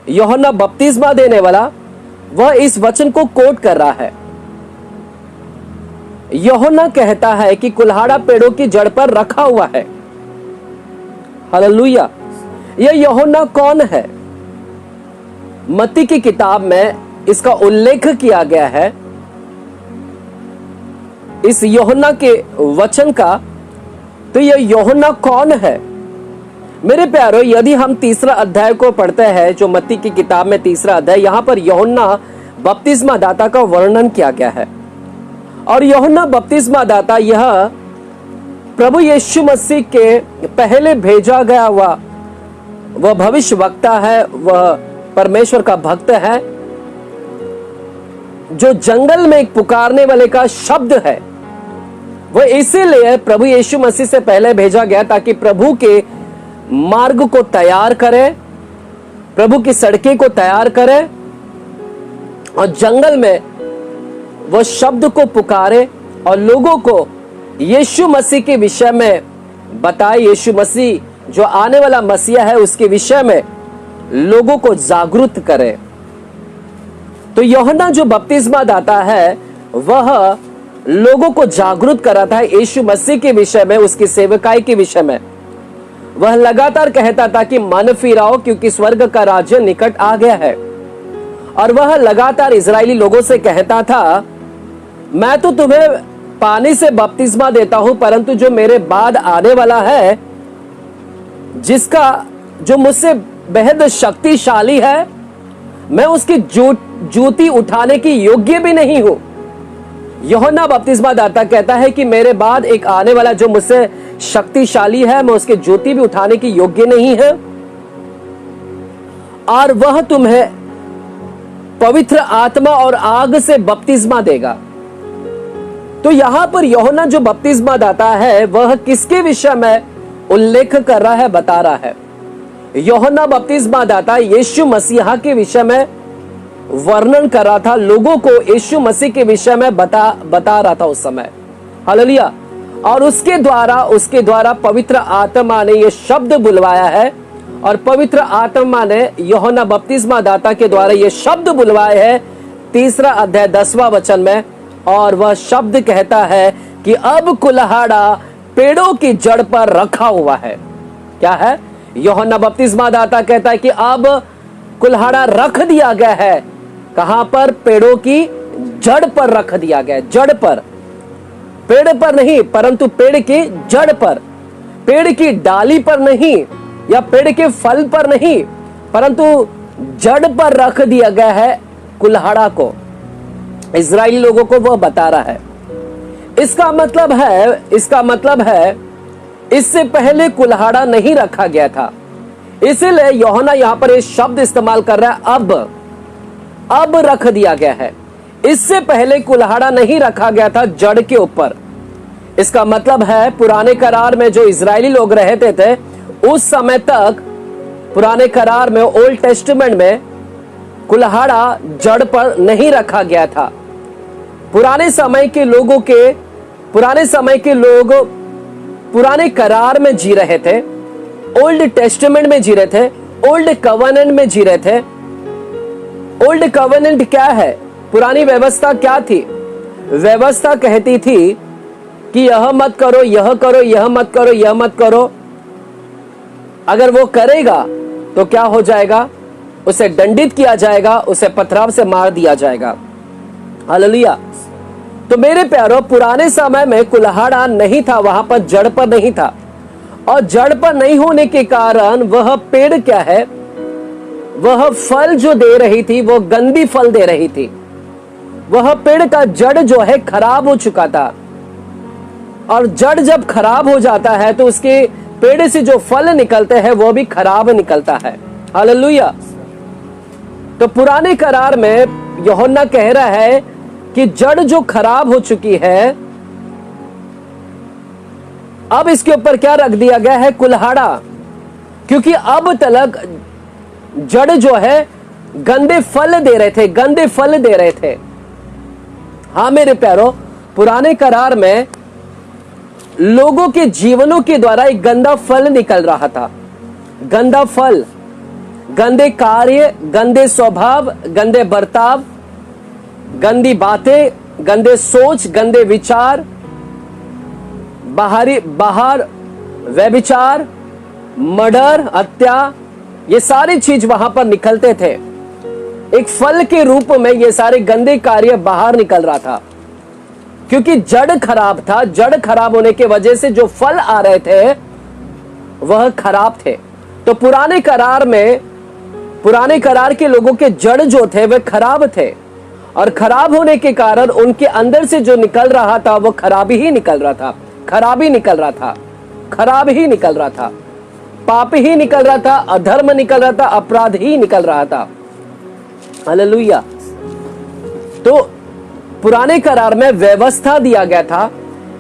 यूहन्ना बपतिस्मा देने वाला वह इस वचन को कोट कर रहा है। यूहन्ना कहता है कि कुल्हाड़ा पेड़ों की जड़ पर रखा हुआ है। हालेलुया। यह यूहन्ना कौन है? मत्ती की किताब में इसका उल्लेख किया गया है, इस यूहन्ना के वचन का। तो यह यूहन्ना कौन है? मेरे प्यारों, यदि हम तीसरा अध्याय को पढ़ते हैं, जो मत्ती की किताब में तीसरा अध्याय, यहां पर यूहन्ना बपतिस्मा दाता का वर्णन किया गया है। और यूहन्ना बपतिस्मा दाता यह प्रभु यीशु मसीह के पहले भेजा गया हुआ वह भविष्य वक्ता है, वह परमेश्वर का भक्त है, जो जंगल में एक पुकारने वाले का शब्द है। वह इसीलिए प्रभु यीशु मसीह से पहले भेजा गया ताकि प्रभु के मार्ग को तैयार करे, प्रभु की सड़कें को तैयार करे और जंगल में वह शब्द को पुकारे और लोगों को यीशु मसीह के विषय में बताए। यीशु मसीह जो आने वाला मसीहा है उसके विषय में लोगों को जागरूक करे। तो यूहन्ना जो बपतिस्मा दाता है वह लोगों को जागरूक कराता है यीशु मसीह के विषय में, उसकी सेवकाई के विषय में। वह लगातार कहता था कि मन फिराओ क्योंकि स्वर्ग का राज्य निकट आ गया है। और वह लगातार इजरायली लोगों से कहता था, मैं तो तुम्हें पानी से बपतिस्मा देता हूं, परंतु जो मेरे बाद आने वाला है, जो मुझसे बेहद शक्तिशाली है, मैं उसकी जूती उठाने की योग्य भी नहीं हूं। यूहन्ना बपतिस्मा दाता कहता है कि मेरे बाद एक आने वाला जो मुझसे शक्तिशाली है, मैं उसके जूती भी उठाने की योग्य नहीं है, और वह तुम्हें पवित्र आत्मा और आग से बपतिस्मा देगा। तो यहां पर यूहन्ना जो बपतिस्मा दाता है वह किसके विषय में उल्लेख कर रहा है, बता रहा है? यूहन्ना बपतिस्मा दाता यीशु मसीहा के विषय में वर्णन कर रहा था, लोगों को यीशु मसीह के विषय में बता रहा था उस समय। हालेलुया। और उसके द्वारा पवित्र आत्मा ने यह शब्द बुलवाया है, और पवित्र आत्मा ने यूहन्ना बपतिस्मा दाता के द्वारा यह शब्द बुलवाए है तीसरा अध्याय 10वां वचन में। और वह शब्द कहता है कि अब कुल्हाड़ा पेड़ों की जड़ पर रखा हुआ है। क्या है? यूहन्ना बपतिस्मा दाता कहता है कि अब कुल्हाड़ा रख दिया गया है। कहां पर? पेड़ों की जड़ पर रख दिया गया। जड़ पर, पेड़ पर नहीं, परंतु पेड़ की जड़ पर, पेड़ की डाली पर नहीं या पेड़ के फल पर नहीं, परंतु जड़ पर रख दिया गया है कुल्हाड़ा को। इजराइली लोगों को वह बता रहा है। इसका मतलब है इससे पहले कुल्हाड़ा नहीं रखा गया था। इसीलिए यूहन्ना यहां पर यह शब्द इस्तेमाल कर रहा है, अब रख दिया गया है। इससे पहले कुल्हाड़ा नहीं रखा गया था जड़ के ऊपर। इसका मतलब है पुराने करार में जो इजरायली लोग रहते थे उस समय तक, पुराने करार में, ओल्ड टेस्टमेंट में कुल्हाड़ा जड़ पर नहीं रखा गया था। पुराने समय के लोग पुराने करार में जी रहे थे, ओल्ड टेस्टमेंट में जी रहे थे, ओल्ड कवनेंट में जी रहे थे। ओल्ड कवनेंट क्या है? पुरानी व्यवस्था क्या थी? व्यवस्था कहती थी कि यह मत करो, यह करो, यह मत करो, यह मत करो। अगर वो करेगा तो क्या हो जाएगा? उसे दंडित किया जाएगा, उसे पथराव से मार दिया जाएगा। हालेलुया। तो मेरे प्यारों, पुराने समय में कुल्हाड़ा नहीं था, वहां पर जड़ पर नहीं था। और जड़ पर नहीं होने के कारण वह पेड़ क्या है, वह फल जो दे रही थी वो गंदी फल दे रही थी। वह पेड़ का जड़ जो है खराब हो चुका था। और जड़ जब खराब हो जाता है तो उसके पेड़ से जो फल निकलते हैं वो भी खराब निकलता है। हालेलुया। तो पुराने करार में यूहन्ना कह रहा है कि जड़ जो खराब हो चुकी है, अब इसके ऊपर क्या रख दिया गया है? कुल्हाड़ा। क्योंकि अब तक जड़ जो है गंदे फल दे रहे थे। हाँ मेरे प्यारों, पुराने करार में लोगों के जीवनों के द्वारा एक गंदा फल निकल रहा था। गंदा फल गंदे कार्य, गंदे स्वभाव, गंदे बर्ताव, गंदी बातें, गंदे सोच, गंदे विचार, बाहर व्यभिचार, मर्डर, हत्या, ये सारी चीज वहां पर निकलते थे। एक फल के रूप में ये सारे गंदे कार्य बाहर निकल रहा था, क्योंकि जड़ खराब था। जड़ खराब होने के वजह से जो फल आ रहे थे वह खराब थे। तो पुराने करार के लोगों के जड़ जो थे वे खराब थे, और खराब होने के कारण उनके अंदर से जो निकल रहा था वो खराबी ही निकल रहा था, खराब ही निकल रहा था, पाप ही निकल रहा था, अधर्म निकल रहा था, अपराध ही निकल रहा था। हालेलुया। तो पुराने करार में व्यवस्था दिया गया था।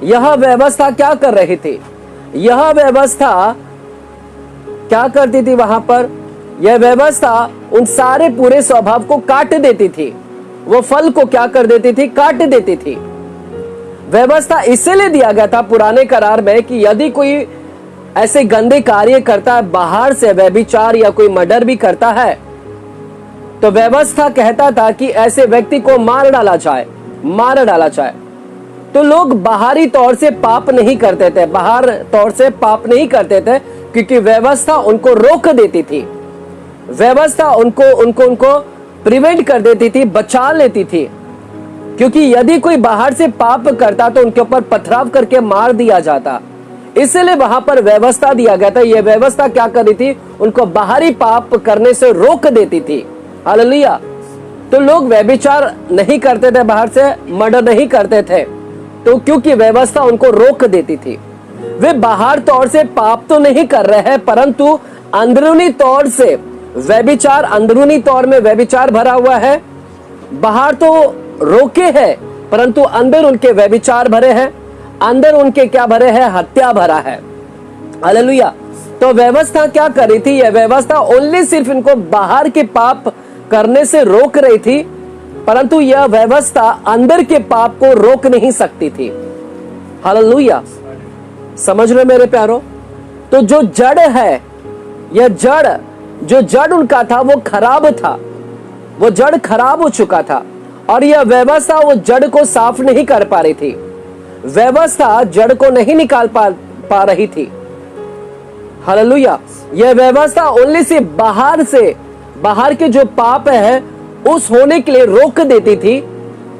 यह व्यवस्था क्या कर रही थी? यह व्यवस्था क्या करती थी? वहां पर यह व्यवस्था उन सारे पूरे स्वभाव को काट देती थी। वो फल को क्या कर देती थी? काट देती थी। व्यवस्था इसलिए दिया गया था पुराने करार में कि यदि कोई ऐसे गंदे कार्य करता है, बाहर से व्यभिचार या कोई मर्डर भी करता है, तो व्यवस्था कहता था कि ऐसे व्यक्ति को मार डाला जाए। तो लोग बाहरी तौर से पाप नहीं करते थे, क्योंकि व्यवस्था उनको रोक देती थी। व्यवस्था उनको प्रिवेंट कर देती थी, बचा लेती थी। क्योंकि यदि कोई बाहर से पाप करता तो उनके ऊपर पथराव करके मार दिया जाता। इसलिए वहां पर व्यवस्था दिया गया था। यह व्यवस्था क्या कर रही थी? उनको बाहरी पाप करने से रोक देती थी। हालेलुया। तो लोग व्यभिचार नहीं करते थे, बाहर से मर्डर नहीं करते थे, तो क्योंकि व्यवस्था उनको रोक देती थी। वे बाहर तौर से पाप तो नहीं कर रहे हैं, परंतु अंदरूनी तौर से व्यभिचार, अंदरूनी तौर में व्यभिचार भरा हुआ है। बाहर तो रोके हैं, परंतु अंदर उनके व्यभिचार भरे हैं, अंदर उनके क्या भरे हैं? हत्या भरा है। हालेलुया। तो व्यवस्था क्या कर रही थी? यह व्यवस्था ओनली सिर्फ इनको बाहर के पाप करने से रोक रही थी, परंतु यह व्यवस्था अंदर के पाप को रोक नहीं सकती थी। हालेलुया। समझ रहे मेरे प्यारो? तो जो जड़ है, यह जो जड़ उनका था वो खराब था, वो जड़ खराब हो चुका था, और यह व्यवस्था वो जड़ को साफ नहीं कर पा रही थी। व्यवस्था जड़ को नहीं निकाल पा रही थी। हालेलुया। यह व्यवस्था ओनली से बाहर के जो पाप है उस होने के लिए रोक देती थी,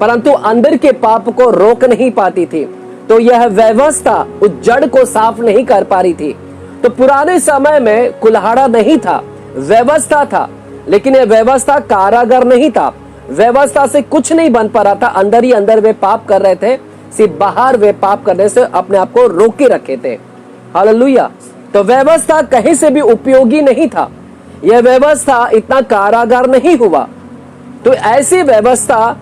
परंतु अंदर के पाप को रोक नहीं पाती थी। तो यह व्यवस्था उस जड़ को साफ नहीं कर पा रही थी। तो पुराने समय में कुल्हाड़ा नहीं था, व्यवस्था था, लेकिन यह व्यवस्था कारागार नहीं था। व्यवस्था से कुछ नहीं बन पा रहा था। अंदर ही अंदर वे पाप कर रहे थे, सिर्फ बाहर वे पाप करने से अपने आप को रोके रखे थे। हालेलुया। तो व्यवस्था कहीं से भी उपयोगी नहीं था। यह व्यवस्था इतना कारागार नहीं हुआ। तो ऐसी व्यवस्था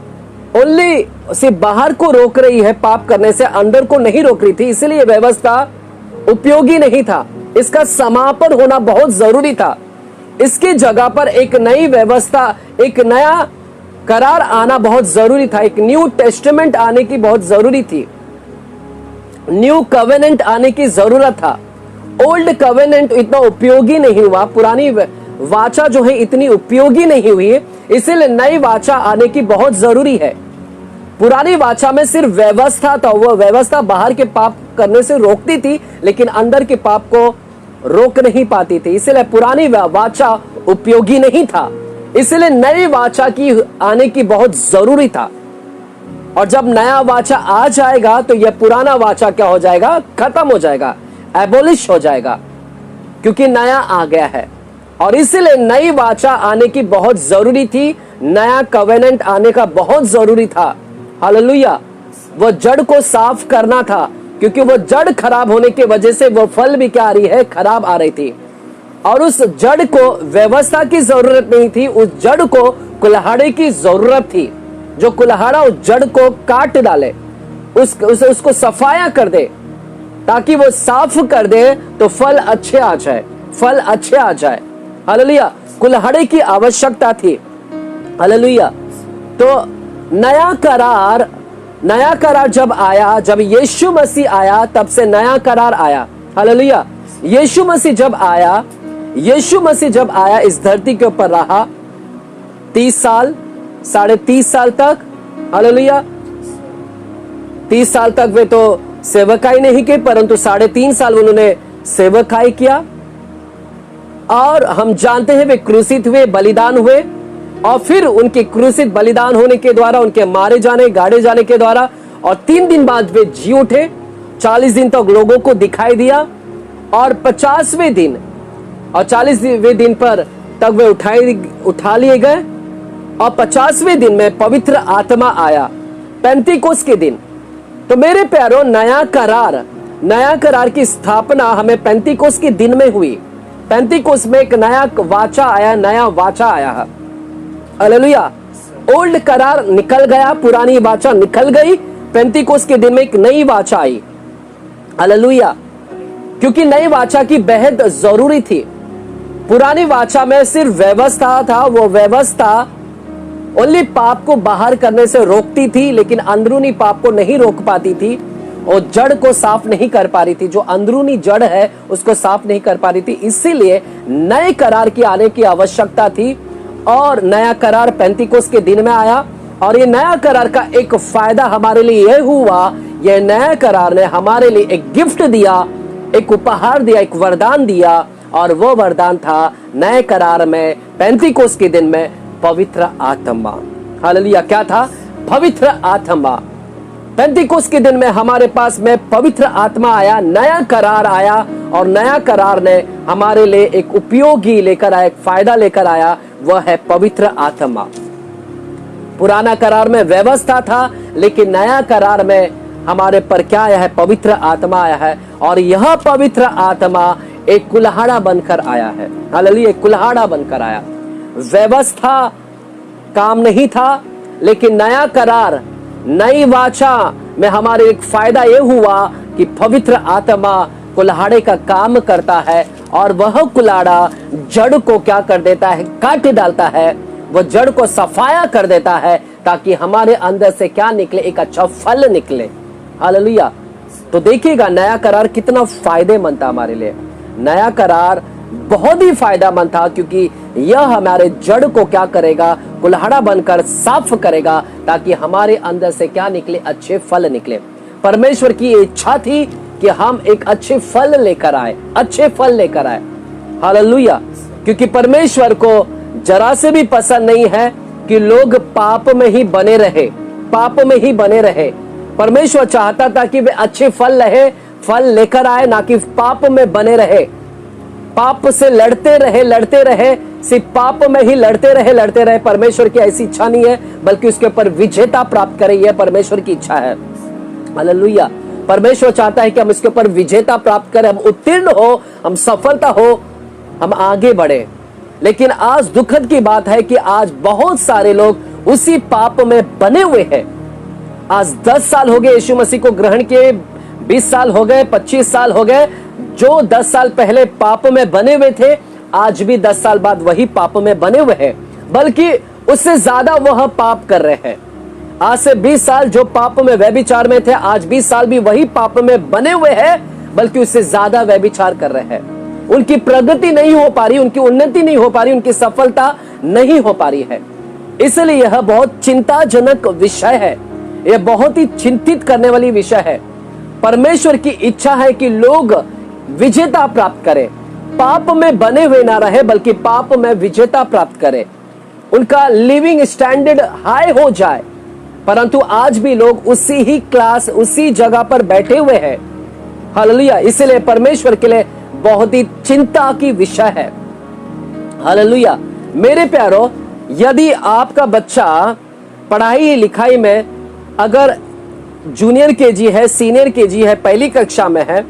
ओनली सिर्फ बाहर को रोक रही है पाप करने से, अंदर को नहीं रोक रही थी। इसलिए व्यवस्था उपयोगी नहीं था। इसका समापन होना बहुत जरूरी था। इसकी जगह पर एक नई व्यवस्था, एक नया करार आना बहुत जरूरी था। एक न्यू टेस्टामेंट आने की बहुत जरूरी थी। न्यू कवेनेंट आने की जरूरत था। ओल्ड कवेनेंट इतना उपयोगी नहीं हुआ, पुरानी वाचा जो है इतनी उपयोगी नहीं हुई, इसीलिए नई वाचा आने की बहुत जरूरी है। पुरानी वाचा में सिर्फ व्यवस्था था, वो व्यवस्था बाहर के पाप करने से रोकती थी, लेकिन अंदर के पाप को रोक नहीं पाती थी। इसलिए पुरानी वाचा उपयोगी नहीं था। इसलिए नई वाचा की आने की बहुत जरूरी था। और जब नया वाचा आ जाएगा तो यह पुराना वाचा क्या हो जाएगा? खत्म हो जाएगा, एबोलिश हो जाएगा, क्योंकि नया आ गया है। और इसलिए नई वाचा आने की बहुत जरूरी थी। नया कवेनेंट आने का बहुत जरूरी था। हालेलुया। वो जड़ को साफ करना था, क्योंकि वो जड़ खराब होने की वजह से वो फल भी क्या आ रही है? खराब आ रही थी। और उस जड़ को व्यवस्था की जरूरत नहीं थी, उस जड़ को कुल्हाड़े की जरूरत थी। जो कुल्हाड़ा उस जड़ को काट डाले, उसको सफाया कर दे, ताकि वो साफ कर दे तो फल अच्छे आ जाए। हालेलुया। कुल्हाड़े की आवश्यकता थी। हालेलुया। तो नया करार जब आया, जब यीशु मसीह आया, तब से नया करार आया। हालेलुया। यीशु मसीह जब आया, यीशु मसीह जब आया इस धरती के ऊपर रहा 30 साल, 30.5 साल तक, हालेलुया। 30 साल तक वे तो सेवकाई नहीं की, परंतु 3.5 साल उन्होंने सेवकाई किया। और हम जानते हैं वे क्रूसित हुए, बलिदान हुए, और फिर उनके क्रूसित बलिदान होने के द्वारा, उनके मारे जाने, गाड़े जाने के द्वारा, और 3 दिन बाद वे जी उठे। 40 दिन तक लोगों को दिखाई दिया, और 50वें दिन और 40वें दिन पर तक वे उठा लिए गए, और 50वें दिन में पवित्र आत्मा आया, पेंतीकोस्त के दिन। तो मेरे प्यारों, नया करार की स्थापना हमें पेंतीकोस्त के दिन में हुई। पेंतीकोस्त में एक नया वाचा आया है, हालेलुया। ओल्ड करार निकल गया, पुरानी वाचा निकल गई, पेंतीकोस्त के दिन में एक नई वाचा आई, हालेलुया। क्योंकि नई वाचा की बेहद जरूरी थी। पुरानी वाचा में सिर्फ व्यवस्था था, वो व्यवस्था ओनली पाप को बाहर करने से रोकती थी, लेकिन अंदरूनी पाप को नहीं रोक पाती थी, और जड़ को साफ नहीं कर पा रही थी। जो अंदरूनी जड़ है उसको साफ नहीं कर पा रही थी। इसीलिए नए करार की आने की आवश्यकता थी, और नया करार पेंतीकोस्त के दिन में आया। और ये नया करार का एक फायदा हमारे लिए यह हुआ, यह नया करार ने हमारे लिए एक गिफ्ट दिया, एक उपहार दिया, एक वरदान दिया, और वो वरदान था नए करार में पेंतीकोस्त के दिन में पवित्र आत्मा, हालेलुया। क्या था? पवित्र आत्मा। पेंतीकोस्त के दिन में हमारे पास में पवित्र आत्मा आया, नया करार आया, और नया करार ने हमारे लिए एक उपयोगी लेकर आया, एक फायदा लेकर आया, वह है पवित्र आत्मा। पुराना करार में व्यवस्था था, लेकिन नया करार में हमारे पर क्या आया है? पवित्र आत्मा आया है। और यह पवित्र आत्मा एक कुल्हाड़ा बनकर आया है, हालेलुया। एक कुल्हाड़ा बनकर आया। व्यवस्था काम नहीं था, लेकिन नया करार, नई वाचा में हमारे एक फायदा यह हुआ कि पवित्र आत्मा कुल्हाड़े का काम करता है, और वह कुल्हाड़ा जड़ को क्या कर देता है? काट डालता है। वह जड़ को सफाया कर देता है, ताकि हमारे अंदर से क्या निकले? एक अच्छा फल निकले, हालेलुया। तो देखिएगा नया करार कितना फायदेमंद था हमारे लिए। नया करार बहुत ही फायदेमंद था, क्योंकि यह हमारे जड़ को क्या करेगा? कुल्हाड़ा बनकर साफ करेगा, ताकि हमारे अंदर से क्या निकले? अच्छे फल निकले। परमेश्वर की इच्छा थी कि हम एक अच्छे फल लेकर आए, अच्छे फल लेकर आए, हालेलुया। क्योंकि परमेश्वर को जरा से भी पसंद नहीं है कि लोग पाप में ही बने रहे, पाप में ही बने रहे। परमेश्वर चाहता था कि वे अच्छे फल लेकर आए, ना कि पाप में बने रहे, पाप से लड़ते रहे, सिर्फ पाप में ही लड़ते रहे। परमेश्वर की ऐसी इच्छा नहीं है, बल्कि उसके ऊपर विजेता प्राप्त करें, यह परमेश्वर की इच्छा है, हालेलुया। परमेश्वर चाहता है कि हम इसके ऊपर विजेता प्राप्त करें, हम उत्तीर्ण हो, हम सफलता हो, हम आगे बढ़े। लेकिन आज दुखद की बात है कि आज बहुत सारे लोग उसी पाप में बने हुए हैं। आज 10 साल हो गए यीशु मसीह को ग्रहण किए, 20 साल हो गए, 25 साल हो गए। जो 10 साल पहले पाप में बने हुए थे, आज भी 10 साल बाद वही पाप में बने हुए हैं, बल्कि उससे ज्यादा वह पाप कर रहे हैं। आज से 20 साल जो पाप में व्यभिचार में थे, आज 20 साल भी वही पाप में बने हुए हैं, बल्कि उससे ज्यादा व्यभिचार कर रहे हैं। उनकी प्रगति नहीं हो पा रही, उनकी उन्नति नहीं हो पा रही, उनकी सफलता नहीं हो पा रही है। इसलिए यह बहुत चिंताजनक विषय है, यह बहुत ही चिंतित करने वाली विषय है। परमेश्वर की इच्छा है कि लोग विजेता प्राप्त करें, पाप में बने हुए ना रहे, बल्कि पाप में विजेता प्राप्त करें, उनका लिविंग स्टैंडर्ड हाई हो जाए। परंतु आज भी लोग उसी ही क्लास, उसी जगह पर बैठे हुए हैं, हालेलुया। इसलिए परमेश्वर के लिए बहुत ही चिंता की विषय है, हालेलुया। मेरे प्यारो, यदि आपका बच्चा पढ़ाई लिखाई में अगर जूनियर केजी है, सीनियर केजी है, पहली कक्षा में है,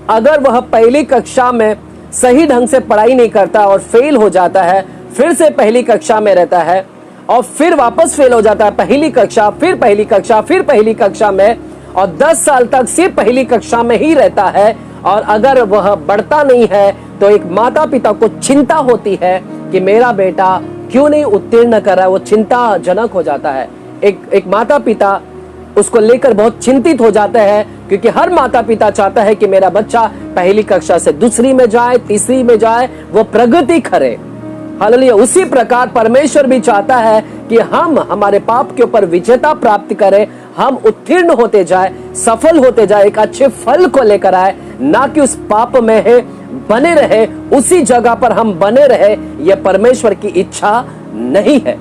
अगर वह पहली कक्षा में सही ढंग से पढ़ाई नहीं करता और फेल हो जाता है, फिर से पहली कक्षा में रहता है, और फिर वापस फेल हो जाता है, पहली कक्षा, फिर पहली कक्षा, फिर पहली कक्षा में, और 10 साल तक सिर्फ पहली कक्षा में ही रहता है, और अगर वह बढ़ता नहीं है, तो एक माता पिता को चिंता होती है कि मेरा बेटा क्यों नहीं उत्तीर्ण कर रहा है। वो चिंताजनक हो जाता है। एक माता पिता उसको लेकर बहुत चिंतित हो जाते हैं, क्योंकि हर माता पिता चाहता है कि मेरा बच्चा पहली कक्षा से दूसरी में जाए, तीसरी में जाए, वो प्रगति करे। हालेलुया। उसी प्रकार परमेश्वर भी चाहता है कि हम हमारे पाप के ऊपर विजेता प्राप्त करें, हम उत्तीर्ण होते जाए, सफल होते जाए, एक अच्छे फल को लेकर आए, ना कि उस पाप में है बने रहे, उसी जगह पर हम बने रहे। यह परमेश्वर की इच्छा नहीं है।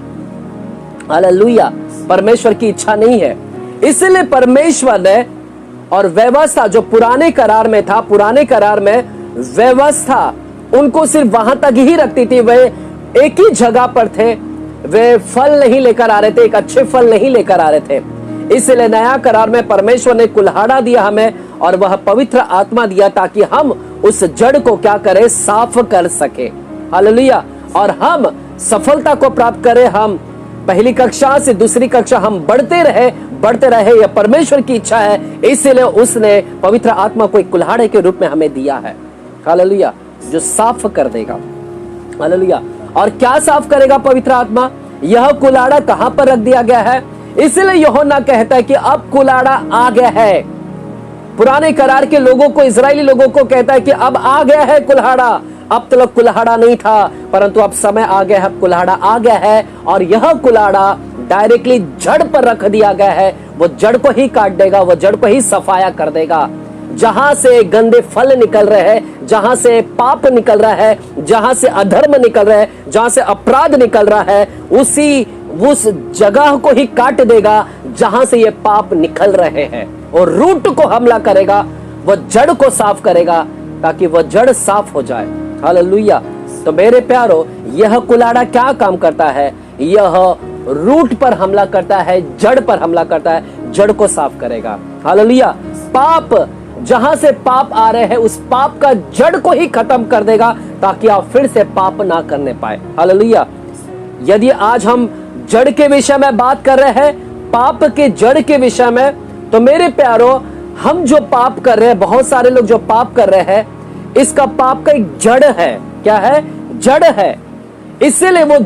हालेलुया। परमेश्वर की इच्छा नहीं है। इसलिए परमेश्वर ने और व्यवस्था जो पुराने करार में था, पुराने करार में व्यवस्था उनको सिर्फ वहां तक ही रखती थी, वे एक ही जगह पर थे, वे फल नहीं लेकर आ रहे थे, एक अच्छे फल नहीं लेकर आ रहे थे। इसलिए नया करार में परमेश्वर ने कुल्हाड़ा दिया हमें, और वह पवित्र आत्मा दिया, ताकि हम उस जड़ को क्या करें, साफ कर सके। हालेलुया। और हम सफलता को प्राप्त करें, हम पहली कक्षा से दूसरी कक्षा हम बढ़ते रहे, यह परमेश्वर की इच्छा है। इसलिए उसने पवित्र आत्मा को एक कुल्हाड़े के रूप में हमें दिया है। हालेलुया। जो साफ कर देगा। हालेलुया। और क्या साफ करेगा पवित्र आत्मा? यह कुल्हाड़ा कहां पर रख दिया गया है? इसलिए यूहन्ना कहता है कि अब कुल्हाड़ा आ गया है। पुराने करार के लोगों को, इजरायली लोगों को कहता है कि अब आ गया है कुल्हाड़ा। अब तक कुल्हाड़ा नहीं था, परंतु अब समय आ गया है, कुल्हाड़ा आ गया है। और यह कुल्हाड़ा डायरेक्टली जड़ पर रख दिया गया है। वो जड़ को ही काट देगा, वो जड़ को ही सफाया कर देगा। जहां से गंदे फल निकल रहे हैं, जहां से पाप निकल रहा है, जहां से अधर्म निकल रहा है, जहां से अपराध निकल रहा है, उस जगह को ही काट देगा जहां से ये पाप निकल रहे हैं, और रूट को हमला करेगा, वो जड़ को साफ करेगा, ताकि वह जड़ साफ हो जाए। हालेलुया। तो मेरे प्यारो, यह कुल्हाड़ा क्या काम करता है? यह रूट पर हमला करता है, जड़ पर हमला करता है, जड़ को साफ करेगा। हालेलुया। पाप, जहां से पाप आ रहे हैं, उस पाप का जड़ को ही खत्म कर देगा, ताकि आप फिर से पाप ना करने पाए। हालेलुया। यदि आज हम जड़ के विषय में बात कर रहे हैं, पाप के जड़ के विषय में, तो मेरे प्यारो, हम जो पाप कर रहे हैं, बहुत सारे लोग जो पाप कर रहे हैं, इसका पाप का एक जड़ है। क्या है? जड़ है। इसलिए वो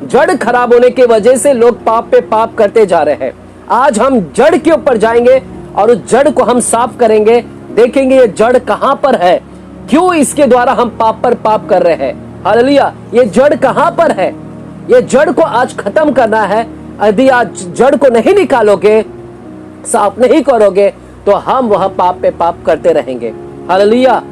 जड़ खराब होने की वजह से लोग पाप पे पाप करते जा रहे हैं। आज हम जड़ के ऊपर जाएंगे और उस जड़ को हम साफ करेंगे, देखेंगे ये जड़ कहां पर है, क्यों इसके द्वारा हम पाप पर पाप कर रहे हैं। हालेलुया। ये जड़ कहां पर है? ये जड़ को आज खत्म करना है। यदि आज जड़ को नहीं निकालोगे, साफ नहीं करोगे, तो हम वह पाप पे पाप करते रहेंगे। हालेलुया।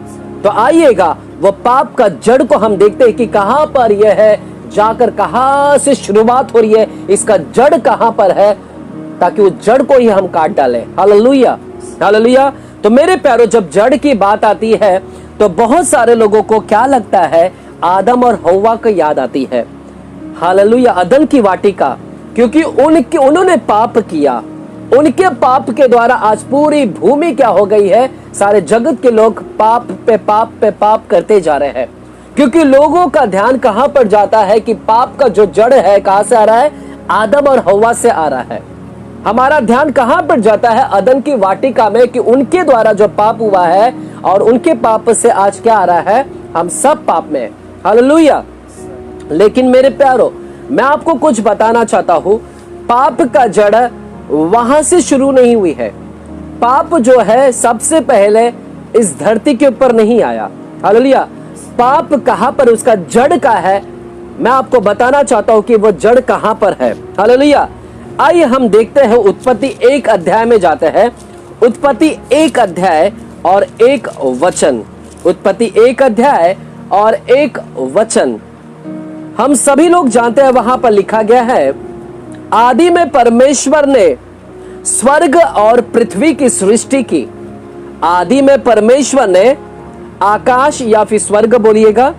तो आइएगा, वो पाप का जड़ को हम देखते हैं कि कहां पर यह है, जाकर कहां से शुरुआत हो रही है, इसका जड़ कहां पर है, ताकि उस जड़ को ही हम काट डालें। हालेलुया। हालेलुया। तो मेरे प्यारो, जब जड़ की बात आती है, तो बहुत सारे लोगों को क्या लगता है? आदम और हव्वा को याद आती है। हालेलुया। अदन की वाटिका, क्योंकि उन्होंने पाप किया। उनके पाप के द्वारा आज पूरी भूमि क्या हो गई है? सारे जगत के लोग पाप पे पाप करते जा रहे हैं, क्योंकि लोगों का ध्यान कहां पर जाता है कि पाप का जो जड़ है कहां से आ रहा है? आदम और हव्वा से आ रहा है। हमारा ध्यान कहां पर जाता है? अदन की वाटिका में, कि उनके द्वारा जो पाप हुआ है, और उनके पाप से आज क्या आ रहा है? हम सब पाप में। हालेलुया। लेकिन मेरे प्यारो, मैं आपको कुछ बताना चाहता हूं, पाप का जड़ वहां से शुरू नहीं हुई है। पाप जो है सबसे पहले इस धरती के ऊपर नहीं आया। हालेलुया। पाप कहां पर, उसका जड़ का है, मैं आपको बताना चाहता हूं कि वो जड़ कहां पर है। हालेलुया। आइए हम देखते हैं, उत्पत्ति 1 अध्याय में जाते हैं। उत्पत्ति 1 अध्याय और 1 वचन। उत्पत्ति 1 अध्याय और 1 वचन। हम सभी लोग जानते हैं, वहां पर लिखा गया है, आदि में परमेश्वर ने स्वर्ग और पृथ्वी की सृष्टि की। आदि में परमेश्वर ने आकाश, या फिर स्वर्ग बोलिएगा,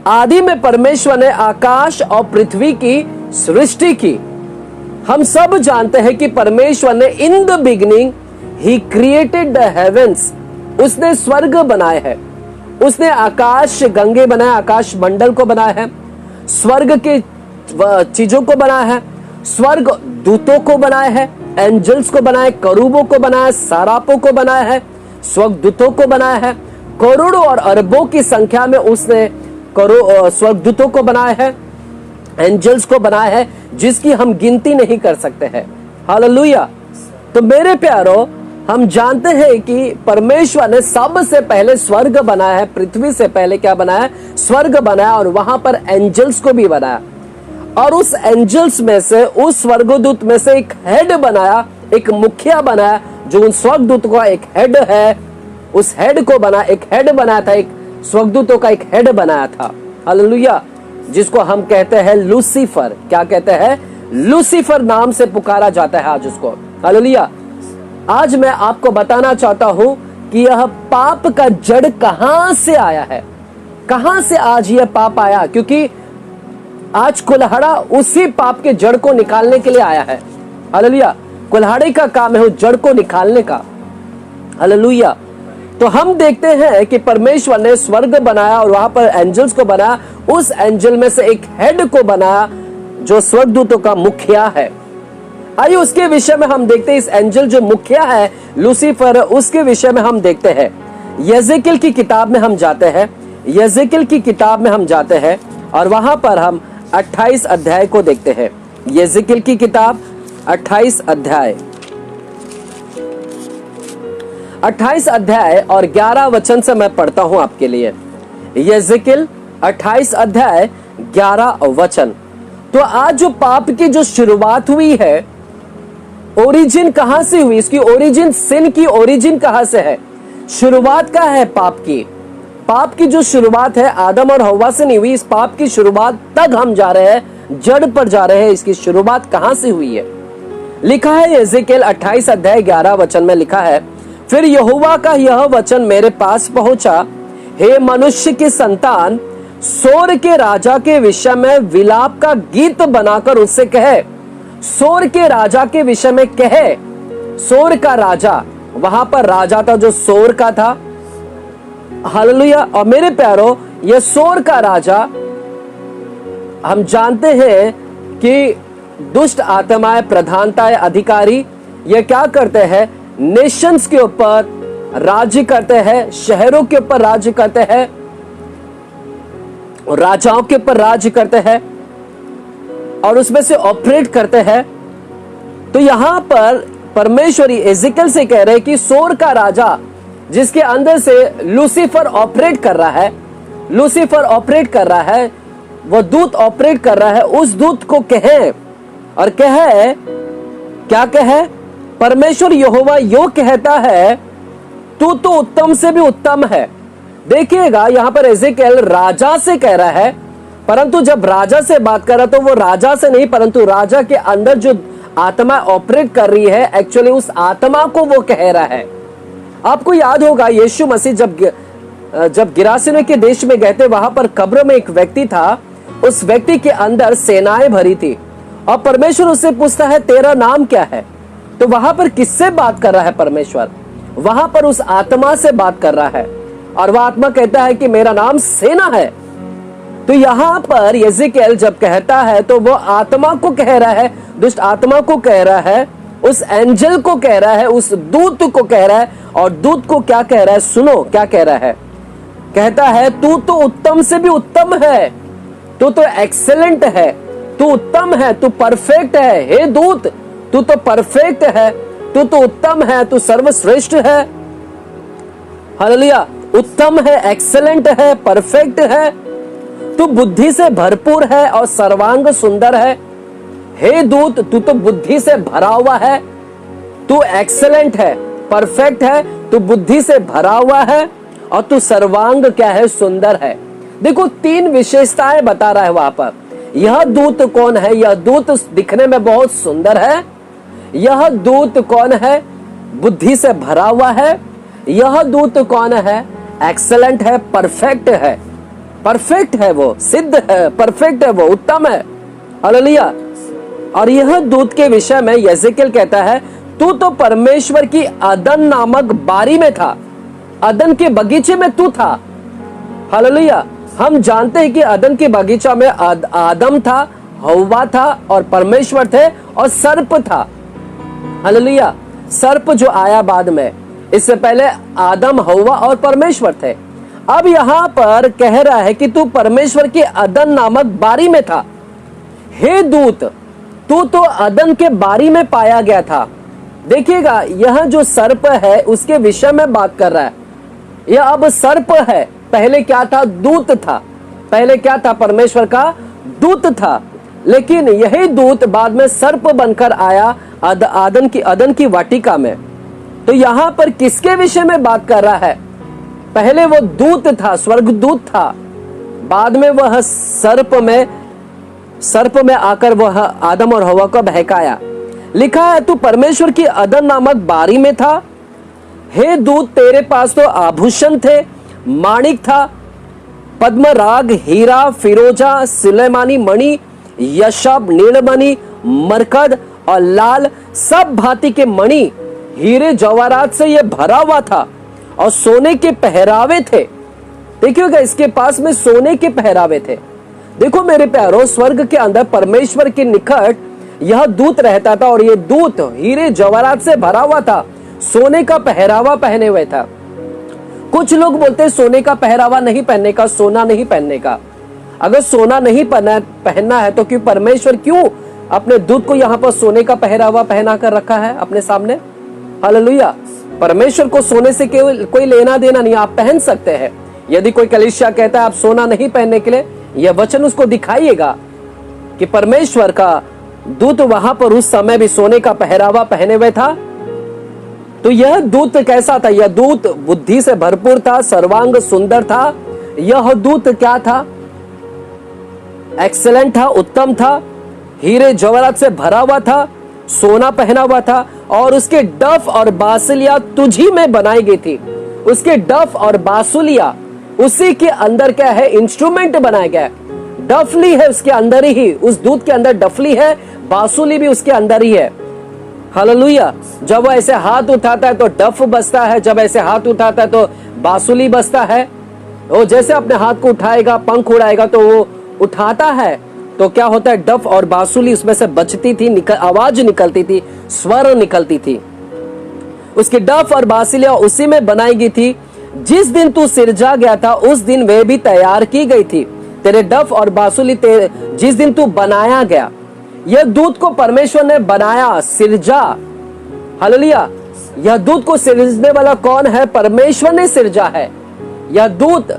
आदि में परमेश्वर ने आकाश और पृथ्वी की सृष्टि की। हम सब जानते हैं कि परमेश्वर ने in the beginning he created the heavens, उसने स्वर्ग बनाए हैं, उसने आकाश गंगे बनाए, आकाश मंडल को बनाया है, स्वर्ग के चीजों को बनाया है, स्वर्ग दूतों को बनाया है, एंजल्स को बनाया, करूबों को बनाया, सारापों को बनाया है, स्वर्ग दूतों को बनाया है, करोड़ों और अरबों की संख्या में उसने स्वर्ग दूतों को बनाया है, एंजल्स को बनाया है, जिसकी हम गिनती नहीं कर सकते हैं। हालेलुया। तो मेरे प्यारो, हम जानते हैं कि परमेश्वर ने सबसे पहले स्वर्ग बनाया है। पृथ्वी से पहले क्या बनाया? स्वर्ग बनाया, और वहां पर एंजल्स को भी बनाया। और उस एंजल्स में से, उस स्वर्गदूत में से एक हेड बनाया, एक मुखिया बनाया, जो उन स्वर्गदूत का एक हेड है, उस हेड को बना, एक हेड बनाया था, एक स्वर्गदूतों का एक हेड बनाया था। हालेलुया। जिसको हम कहते हैं लूसीफर। क्या कहते हैं? लूसीफर नाम से पुकारा जाता है आज उसको। हालेलुया। आज मैं आपको बताना चाहता हूं कि यह पाप का जड़ कहां से आया है, कहां से आज यह पाप आया, क्योंकि आज कुल्हाड़ा उसी पाप के जड़ को निकालने के लिए आया है। हालेलुया। कुल्हाड़े का काम है उस जड़ को निकालने का। हालेलुया। तो हम देखते हैं कि परमेश्वर ने स्वर्ग बनाया और वहां पर एंजल्स को बनाया। उस एंजल में से एक हेड को बनाया जो स्वर्गदूतों का मुखिया है। आइए उसके विषय में हम देखते हैं। इस एंजल जो मुखिया है लूसीफर, उसके विषय में हम देखते हैं। यजेकिएल की किताब में हम जाते हैं। यजेकिएल की किताब में हम जाते हैं और वहां पर हम 28 अध्याय को देखते हैं। यजेकिएल की किताब 28 अध्याय, 28 अध्याय और 11 वचन से मैं पढ़ता हूं आपके लिए। यजेकिएल 28 अध्याय 11 वचन। तो आज जो पाप की जो शुरुआत हुई है, ओरिजिन कहां से हुई? इसकी ओरिजिन, सिन की ओरिजिन कहां से है? शुरुआत का है पाप की। पाप की जो शुरुआत है आदम और हव्वा से नहीं हुई। इस पाप की शुरुआत तक हम जा रहे हैं, जड़ पर जा रहे हैं। इसकी शुरुआत कहां से हुई है? लिखा है यजेकिएल 28 अध्याय 11 वचन में लिखा है, फिर यहोवा का यह वचन मेरे पास पहुंचा, हे मनुष्य की संतान, सोर के राजा के विषय में विलाप का गीत बनाकर उससे कहे। सोर के राजा के विषय में कहे। सोर का राजा, वहां पर राजा था जो सोर का था। हालेलुया। और मेरे प्यारो, यह सोर का राजा, हम जानते हैं कि दुष्ट आत्माएं, प्रधानताएं, अधिकारी, ये क्या करते हैं? नेशंस के ऊपर राज्य करते हैं, शहरों के ऊपर राज्य करते हैं, राजाओं के ऊपर राज्य करते हैं और उसमें से ऑपरेट करते हैं। तो यहां पर परमेश्वरी यजेकिएल से कह रहे हैं कि सोर का राजा, जिसके अंदर से लूसीफर ऑपरेट कर रहा है, लूसीफर ऑपरेट कर रहा है, वो दूत ऑपरेट कर रहा है, उस दूत को कहे, और कहे, क्या कहे? परमेश्वर यहोवा यो कहता है, तू तो उत्तम से भी उत्तम है। देखिएगा यहां पर यजेकिएल राजा से कह रहा है, परंतु जब राजा से बात कर रहा तो वो राजा से नहीं, परंतु राजा के अंदर जो आत्मा ऑपरेट कर रही है, एक्चुअली उस आत्मा को वो कह रहा है। आपको याद होगा यीशु मसीह जब गिरासेनों के देश में गए थे, वहां पर कब्र में एक व्यक्ति था। उस व्यक्ति के अंदर सेनाएं भरी थी और परमेश्वर उससे पूछता है, तेरा नाम क्या है? तो वहां पर किससे बात कर रहा है परमेश्वर? वहां पर उस आत्मा से बात कर रहा है और वह आत्मा कहता है कि मेरा नाम सेना है। तो यहां पर यजेकिएल जब कहता है तो वो आत्मा को कह रहा है, दुष्ट आत्मा को कह रहा है, उस एंजल को कह रहा है, उस दूत को कह रहा है। और दूत को क्या कह रहा है? सुनो क्या कह रहा है। कहता है, तू तो उत्तम से भी उत्तम है, तू तो एक्सेलेंट है, तू उत्तम है, तू परफेक्ट है। हे दूत, तू तो परफेक्ट है, तू तो उत्तम है, तू सर्वश्रेष्ठ है। हालेलुया। उत्तम है, एक्सेलेंट है, परफेक्ट है, तू बुद्धि से भरपूर है और सर्वांग सुंदर है। हे दूत, तू तो बुद्धि से भरा हुआ है, तू एक्सेलेंट है, परफेक्ट है, तू बुद्धि से भरा हुआ है और तू सर्वांग क्या है? सुंदर है। देखो 3 विशेषताएं बता रहा है वहां पर। यह दूत कौन है? यह दूत दिखने में बहुत सुंदर है। यह दूत कौन है? बुद्धि से भरा हुआ है। यह दूत कौन है? एक्सेलेंट है, परफेक्ट है। परफेक्ट है, वो सिद्ध है, परफेक्ट है, वो उत्तम है। हालेलुया। और यह दूत के विषय में यजेकिएल कहता है, तू तो परमेश्वर की अदन नामक बारी में था, अदन के बगीचे में तू था। हालेलुया। हम जानते हैं कि अदन के बगीचा में आदम था, हव्वा था और परमेश्वर थे और सर्प था। हालेलुया। सर्प जो आया बाद में, इससे पहले आदम, हव्वा और परमेश्वर थे। अब यहां पर कह रहा है कि तू परमेश्वर की अदन नामक बारी में था। हे दूत, तू तो अदन के बारी में पाया गया था। देखिएगा, यह जो सर्प है उसके विषय में बात कर रहा है। यह अब सर्प है, पहले क्या था? दूत था। पहले क्या था? परमेश्वर का दूत था, लेकिन यही दूत बाद में सर्प बनकर आया अदन की वाटिका में। तो यहां पर किसके विषय में बात कर रहा है? पहले वो दूत था, स्वर्गदूत था, बाद में वह सर्प में आकर वह आदम और हवा को बहकाया। लिखा है, तू परमेश्वर की अदन नामक बारी में था। हे दूत, तेरे पास तो आभूषण थे, माणिक था, पद्मराग, हीरा, फिरोजा, सुलेमानी मणि, यशब, नीलमणि, मरकद और लाल, सब भांति के मणि, हीरे जवाहरात से यह भरा हुआ था और सोने के पहरावे थे। देखिएगा, इसके पास में सोने के पहरावे थे। देखो मेरे प्यारो, स्वर्ग के अंदर परमेश्वर के निकट यह दूत रहता था और यह दूत हीरे जवाहरात से भरा हुआ था, सोने का पहरावा पहने हुए था। कुछ लोग बोलते हैं सोने का पहरावा नहीं पहनने का, सोना नहीं पहनने का। अगर सोना नहीं पहनना है तो परमेश्वर क्यों अपने दूत को यहाँ पर सोने का पहरावा पहना कर रखा है अपने सामने? हालेलुया। परमेश्वर को सोने से कोई लेना देना नहीं, आप पहन सकते हैं। यदि कोई कलीसिया कहता है आप सोना नहीं पहनने के लिए, यह वचन उसको दिखाइएगा कि परमेश्वर का दूत वहां पर उस समय भी सोने का पहरावा पहने हुए था। तो यह दूत कैसा था? यह दूत बुद्धि से भरपूर था, सर्वांग सुंदर था। यह दूत क्या था? एक्सेलेंट था, उत्तम था, हीरे जवाहरात से भरा हुआ था, सोना पहना हुआ था और उसके डफ और बांसुलियां तुझी में बनाई गई थी। उसके डफ और बांसुलियां उसी के अंदर क्या है? इंस्ट्रूमेंट बनाया गया है। डफली है उसके अंदर ही, उस दूत के अंदर डफली है, बांसुली भी उसके अंदर ही है। हालेलुया। जब वो ऐसे हाथ उठाता है तो डफ बजता है, जब ऐसे हाथ उठाता है तो बांसुली बजता है। वो जैसे अपने हाथ को उठाएगा, पंख उड़ाएगा तो वो उठाता है तो क्या होता है? डफ और बांसुली उसमें से बजती थी, आवाज निकलती थी, स्वर निकलती थी। उसकी डफ और बांसुलियां उसी में बनाई गई थी। जिस दिन तू सिरजा गया था उस दिन वे भी तैयार की गई थी। तेरे डफ और बांसुली जिस दिन तू बनाया गया, यह दूत को परमेश्वर ने बनाया, सिरजा। हालेलुया। यह दूत को सिरजने वाला कौन है? परमेश्वर ने सिरजा है। यह दूत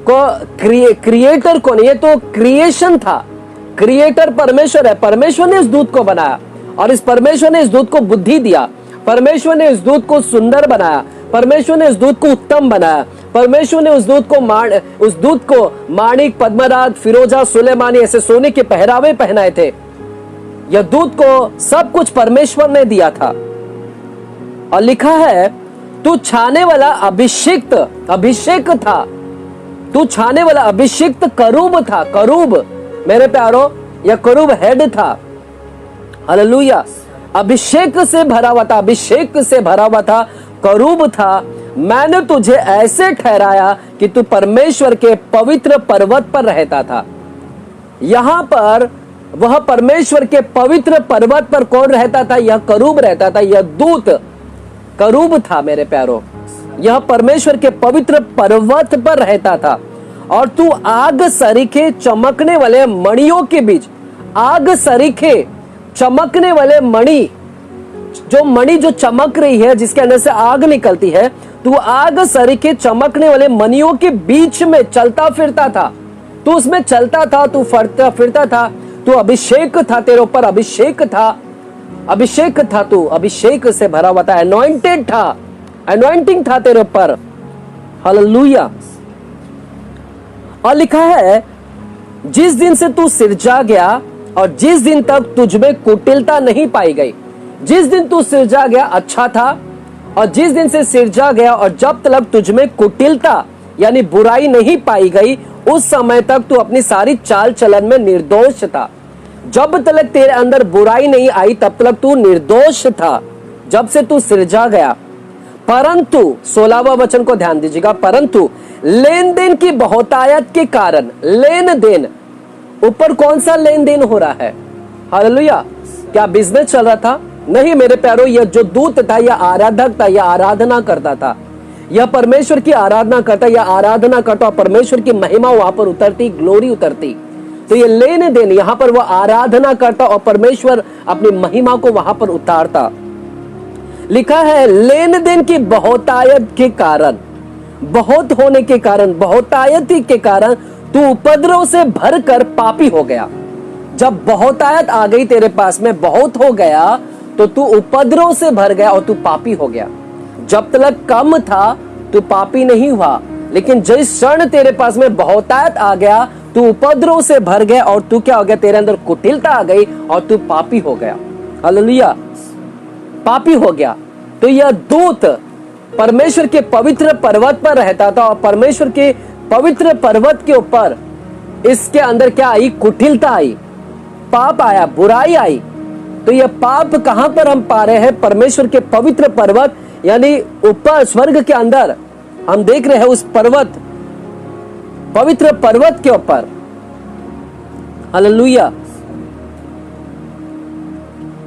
को क्रिएटर कौन? ये तो क्रिएशन था। क्रिएटर परमेश्वर है। परमेश्वर ने इस दूत को बनाया और इस परमेश्वर ने इस दूत को बुद्धि दिया। परमेश्वर ने इस दूत को सुंदर बनाया। परमेश्वर ने इस दूत को उत्तम बनाया। परमेश्वर ने उस दूत को माणिक, पद्मराग, फिरोजा, सुलेमानी ऐसे सोने के पहरावे पहनाए थे। यह दूत को सब कुछ परमेश्वर ने दिया था। और लिखा है, तू छाने वाला अभिषेक था। तू छाने वाला अभिषिक्त करूब था। करूब मेरे प्यारो, यह करूब हेड था। हालेलुया। अभिषेक से भरा हुआ था, अभिषेक से भरा हुआ था, करूब था। मैंने तुझे ऐसे ठहराया कि तू परमेश्वर के पवित्र पर्वत पर रहता था। यहां पर वह परमेश्वर के पवित्र पर्वत पर कौन रहता था? यह करूब रहता था। यह दूत करूब था मेरे प्यारो। यह परमेश्वर के पवित्र पर्वत पर रहता था। और तू आग सरीखे चमकने वाले मणियों के बीच, आग सरीखे चमकने वाले मणि, जो मणि जो चमक रही है, जिसके अंदर से आग निकलती है, तू आग सरीखे चमकने वाले मणियों के बीच में चलता फिरता था। तू उसमें चलता था, तू फिरता था, तू अभिषेक था, तेरे ऊपर अभिषेक था, अभिषेक था, तू अभिषेक से भरा हुआ था, अनॉइंटेड था, अनॉइंटिंग था तेरे ऊपर। हालेलुया। और लिखा है, जिस दिन से तू सिरजा गया और जिस दिन तक तुझमें कुटिलता नहीं पाई गई। जिस दिन तू सिरजा गया अच्छा था, और जिस दिन से सिरजा गया और जब तक तुझमें कुटिलता यानी बुराई नहीं पाई गई, उस समय तक तू अपनी सारी चाल चलन में निर्दोष था। जब तक तेरे अंदर बुराई नहीं आई तब तक तू निर्दोष था, जब से तू सिरजा गया। परंतु 16वां वचन को ध्यान दीजिएगा, परंतु लेन देन की बहुतायत के कारण, लेन देन, ऊपर कौन सा लेन देन हो रहा है? हालेलुया। क्या बिजनेस चल रहा था? नहीं मेरे प्यारो, यह जो दूत था यह आराधक था, यह आराधना करता था, यह परमेश्वर की आराधना करता, यह आराधना करता, परमेश्वर की महिमा वहां पर उतरती, ग्लोरी उतरती। तो ये लेने देन, यहां पर वो आराधना करता और परमेश्वर अपनी महिमा को वहां पर उतारता। लिखा है लेन देन की बहुतायत के कारण, बहुत होने के कारण, बहुतायती के कारण तू उपद्रव से भरकर पापी हो गया। जब बहुतायत आ गई तेरे पास में, बहुत हो गया, तो तू उपद्रव से भर गया और तू पापी हो गया। जब तक कम था तू पापी नहीं हुआ, लेकिन जिस क्षण तेरे पास में बहुतायत आ गया तू उपद्रव से भर गया और तू क्या हो गया, तेरे अंदर कुटिलता आ गई और तू पापी हो गया। हालेलुया, पापी हो गया। तो यह दूत परमेश्वर के पवित्र पर्वत पर रहता था और परमेश्वर के पवित्र पर्वत के ऊपर इसके अंदर क्या आई, कुटिलता आई, पाप आया, बुराई आई। तो यह पाप कहां पर हम पा रहे हैं, परमेश्वर के पवित्र पर्वत यानी ऊपर स्वर्ग के अंदर हम देख रहे हैं उस पर्वत, पवित्र पर्वत के ऊपर। हालेलुया,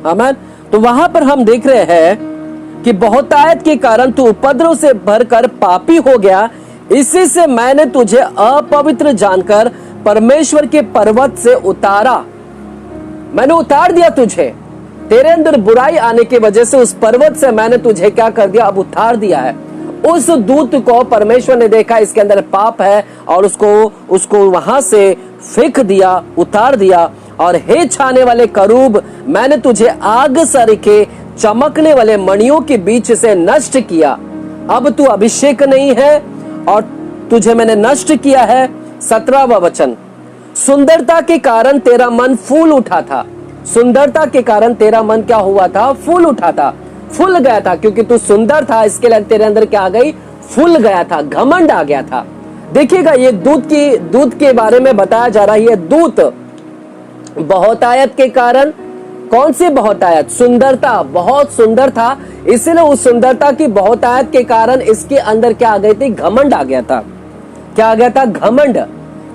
आमीन। तो वहां पर हम देख रहे हैं कि बहुतायत के कारण तू उपद्रव से भरकर पापी हो गया, इसी से मैंने तुझे अपवित्र जानकर परमेश्वर के पर्वत से उतारा। मैंने उतार दिया तुझे, तेरे अंदर बुराई आने की वजह से उस पर्वत से मैंने तुझे क्या कर दिया, अब उतार दिया है। उस दूत को परमेश्वर ने देखा इसके अंदर पाप है और उसको वहां से फेंक दिया, उतार दिया। और हे छाने वाले करूब, मैंने तुझे आग सरीखे चमकने वाले मणियों के बीच से नष्ट किया। अब तू अभिषेक नहीं है और तुझे मैंने नष्ट किया है। 17वां वचन, सुंदरता के कारण तेरा मन फूल उठा था। सुंदरता के कारण तेरा मन क्या हुआ था, फूल उठा था, फूल गया था, क्योंकि तू सुंदर था इसके लिए तेरे अंदर क्या आ गई, फूल गया था, घमंड आ गया था। देखिएगा ये दूत के बारे में बताया जा रहा है। ये दूत बहुतायत के कारण, कौन सी बहुतायत, सुंदरता, बहुत सुंदर था, इसलिए उस सुंदरता की बहुतायत के कारण इसके अंदर क्या आ गई थी, घमंड आ गया था। क्या आ गया था, घमंड।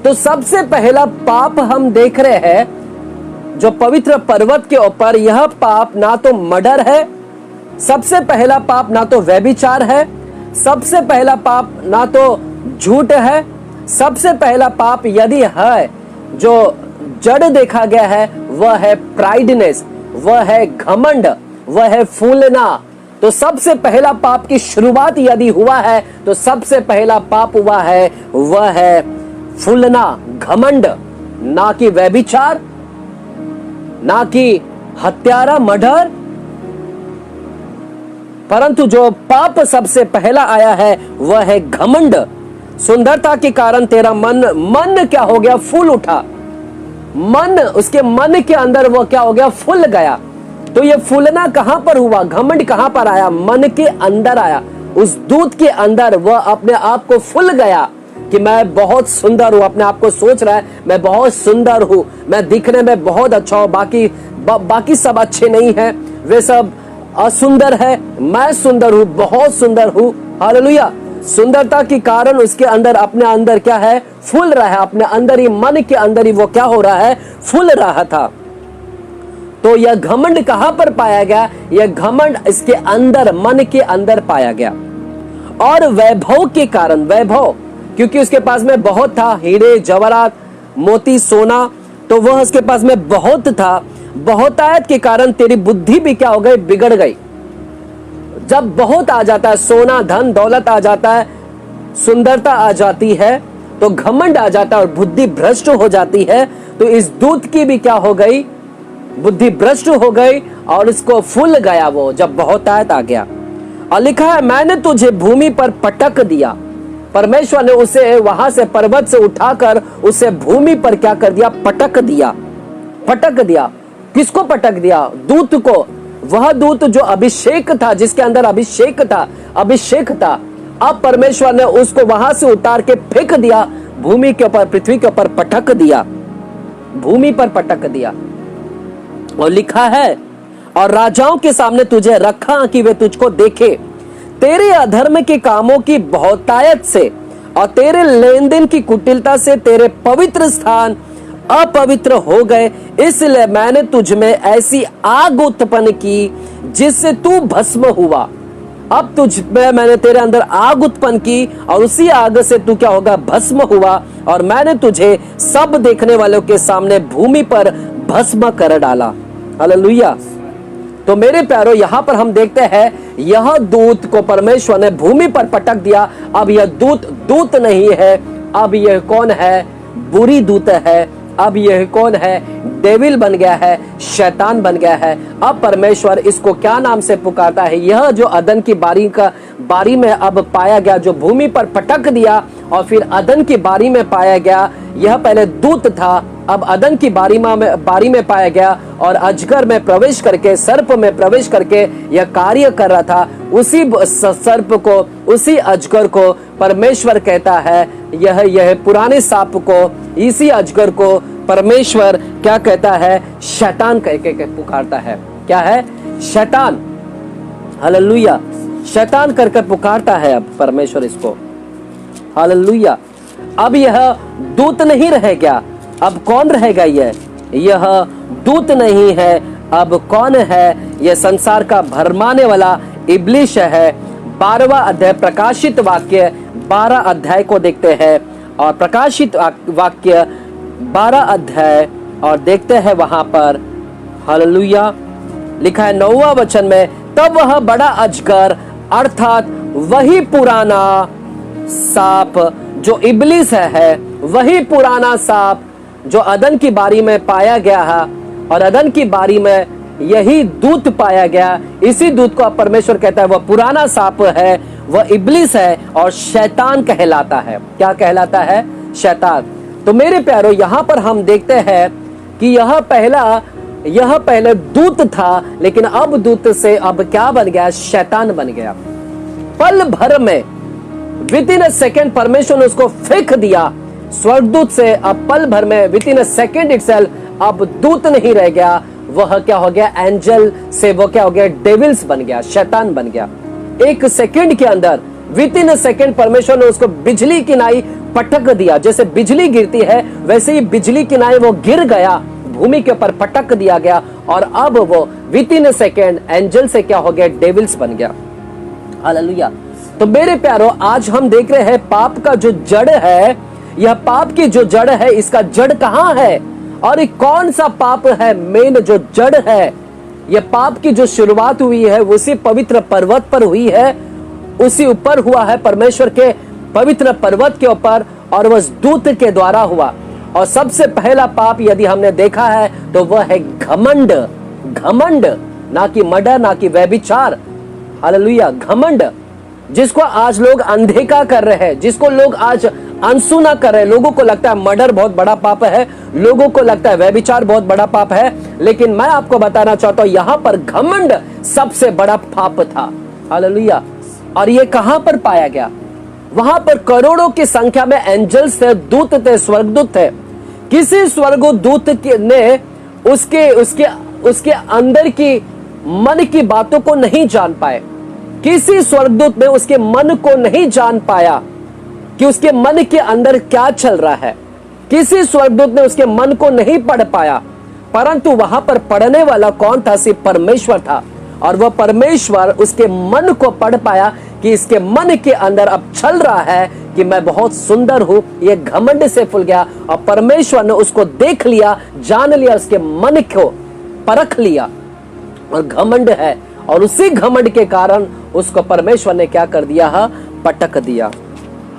तो सबसे पहला पाप हम देख रहे हैं जो पवित्र पर्वत के ऊपर, यह पाप ना तो मर्डर है, सबसे पहला पाप ना तो व्यभिचार है, सबसे पहला पाप ना तो झूठ है, सबसे पहला पाप यदि है जो जड़ देखा गया है वह है प्राइडनेस, वह है घमंड, वह है फूलना। तो सबसे पहला पाप की शुरुआत यदि हुआ है तो सबसे पहला पाप हुआ है वह है फूलना, घमंड, ना कि व्यभिचार, ना कि हत्यारा, मर्डर, परंतु जो पाप सबसे पहला आया है वह है घमंड। सुंदरता के कारण तेरा मन क्या हो गया, फूल उठा, मन, उसके मन के अंदर वो क्या हो गया, फूल गया। तो ये फूलना कहां पर हुआ, घमंड कहां पर आया, मन के अंदर आया। उस दूत के अंदर वह अपने आप को फूल गया कि मैं बहुत सुंदर हूं, अपने आप को सोच रहा है मैं बहुत सुंदर हूं, मैं दिखने में बहुत अच्छा हूं, बाकी सब अच्छे नहीं है, वे सब असुंदर है, मैं सुंदर हूं, बहुत सुंदर हूं। हालेलुया। सुंदरता के कारण उसके अंदर, अपने अंदर क्या है, फूल रहा है, अपने अंदर ही, मन के अंदर ही वो क्या हो रहा है, फूल रहा था। तो यह घमंड कहां पर पाया गया, यह घमंड इसके अंदर, मन के अंदर पाया गया। और वैभव के कारण, वैभव क्योंकि उसके पास में बहुत था, हीरे जवाहरात, मोती, सोना, तो वह उसके पास में बहुत था। बहुतायत के कारण तेरी बुद्धि भी क्या हो गई, बिगड़ गई। जब बहुत आ जाता है, सोना, धन, दौलत आ जाता है, सुंदरता आ जाती है, तो घमंड आ जाता है और बुद्धि भ्रष्ट हो जाती है। तो इस दूत की भी क्या हो गई, बुद्धि भ्रष्ट हो गई और इसको फूल गया वो, जब बहुतायत आ गया। और लिखा है मैंने तुझे भूमि पर पटक दिया। परमेश्वर ने उसे वहां से पर्वत से उठाकर उसे भूमि पर क्या कर दिया, पटक दिया। पटक दिया, किसको पटक दिया, दूत को। वह दूत जो अभिषेक था, जिसके अंदर अभिषेक था, अब परमेश्वर ने उसको वहां से उतार के फेंक दिया भूमि के ऊपर, पृथ्वी के ऊपर पटक दिया, भूमि पर पटक दिया। और लिखा है और राजाओं के सामने तुझे रखा कि वे तुझको देखे, तेरे अधर्म के कामों की बहुतायत से और तेरे लेन देन की कुटिलता से तेरे पवित्र स्थान अपवित्र हो गए, इसलिए मैंने तुझ में ऐसी आग उत्पन्न की जिससे तू भस्म हुआ। अब तुझ में मैंने तेरे अंदर आग उत्पन्न की और उसी आग से तू क्या होगा, भस्म हुआ। और मैंने तुझे सब देखने वालों के सामने भूमि पर भस्म कर डाला। हालेलुया। तो मेरे प्यारो यहां पर हम देखते हैं यह दूत को परमेश्वर ने भूमि पर पटक दिया। अब यह दूत नहीं है, अब यह कौन है? बुरी दूत है। अब यह कौन है? डेविल बन गया है, शैतान बन गया है। अब परमेश्वर इसको क्या नाम से पुकारता है? यह जो अदन की बारी में अब पाया गया, जो भूमि पर पटक दिया और फिर अदन की बारी में पाया गया, यह पहले दूत था, अब अदन की बारी में पाया गया और अजगर में प्रवेश करके, सर्प में प्रवेश करके यह कार्य कर रहा था। उसी सर्प को, उसी अजगर को परमेश्वर कहता है, यह पुराने सांप को, इसी अजगर को परमेश्वर क्या कहता है? शैतान कह के पुकारता है। क्या है? शैतान। हालेलुया। शैतान करके पुकारता है अब परमेश्वर इसको। हालेलुया। अब यह दूत नहीं रह गया, अब कौन रहेगा? यह दूत नहीं है, अब कौन है? यह संसार का भरमाने वाला इब्लिस है। 12वां अध्याय प्रकाशित वाक्य 12 अध्याय को देखते हैं और प्रकाशित वाक्य 12 अध्याय और देखते हैं वहां पर। हालेलुया। लिखा है 9वां वचन में, तब वह बड़ा अजगर अर्थात वही पुराना सांप जो इब्लिस है, वही पुराना सांप जो अदन की बारी में पाया गया है और अदन की बारी में यही दूत पाया गया। इसी दूत को परमेश्वर कहता है वह पुराना सांप है, वह इब्लिस है और शैतान कहलाता है। क्या कहलाता है? शैतान। तो मेरे प्यारो यहां पर हम देखते हैं कि यह पहले दूत था, लेकिन अब दूत से अब क्या बन गया? शैतान बन गया। पल भर में, विद इन अ सेकेंड परमेश्वर ने उसको फेंक दिया स्वर्गदूत से। अब पल भर में, with in a second itself, अब दूत नहीं रह गया, वह क्या हो गया? एंजल से वो क्या हो गया? डेविल्स बन गया, शैतान बन गया। एक सेकेंड के अंदर, विद इन अ सेकेंड परमेश्वर ने उसको बिजली की नाई पटक दिया। जैसे बिजली गिरती है वैसे ही बिजली की नाई वो गिर गया, भूमि के ऊपर पटक दिया गया और अब वो with in a second angel से क्या हो गया? डेविल्स बन गया। हालेलुया। तो मेरे प्यारो आज हम देख रहे हैं पाप का जो जड़ है, यह पाप की जो जड़ है, इसका जड़ कहां है और ये कौन सा पाप है? मेन जो जड़ है, यह पाप की जो शुरुआत हुई है उसी पवित्र पर्वत पर हुई है, उसी ऊपर हुआ है, परमेश्वर के पवित्र पर्वत के ऊपर, और वह दूत के द्वारा हुआ। और सबसे पहला पाप यदि हमने देखा है तो वह है घमंड। घमंड, ना कि मर्डर, ना कि व्यभिचार। हालेलुया। घमंड, जिसको आज लोग अनदेखा कर रहे हैं, जिसको लोग आज अनसुना कर रहे हैं। लोगों को लगता है मर्डर बहुत बड़ा पाप है, लोगों को लगता है व्यभिचार बहुत बड़ा पाप है, लेकिन मैं आपको बताना चाहता हूं यहां पर घमंड सबसे बड़ा पाप था। हालेलुया। और ये कहां पर पाया गया? वहां पर करोड़ों की संख्या में एंजल्स थे, दूत थे, स्वर्गदूत थे। किसी स्वर्गदूत ने उसके अंदर की मन की बातों को नहीं जान पाए। किसी स्वर्गदूत ने उसके मन को नहीं जान पाया कि उसके मन के अंदर क्या चल रहा है। किसी स्वर्गदूत ने उसके मन को नहीं पढ़ पाया, परंतु वहां पर पढ़ने वाला कौन था? सिर्फ परमेश्वर था। और वह परमेश्वर उसके मन को पढ़ पाया कि इसके मन के अंदर अब चल रहा है कि मैं बहुत सुंदर हूं। ये घमंड से फूल गया और परमेश्वर ने उसको देख लिया, जान लिया, उसके मन को परख लिया और घमंड है। और उसी घमंड के कारण उसको परमेश्वर ने क्या कर दिया? पटक दिया।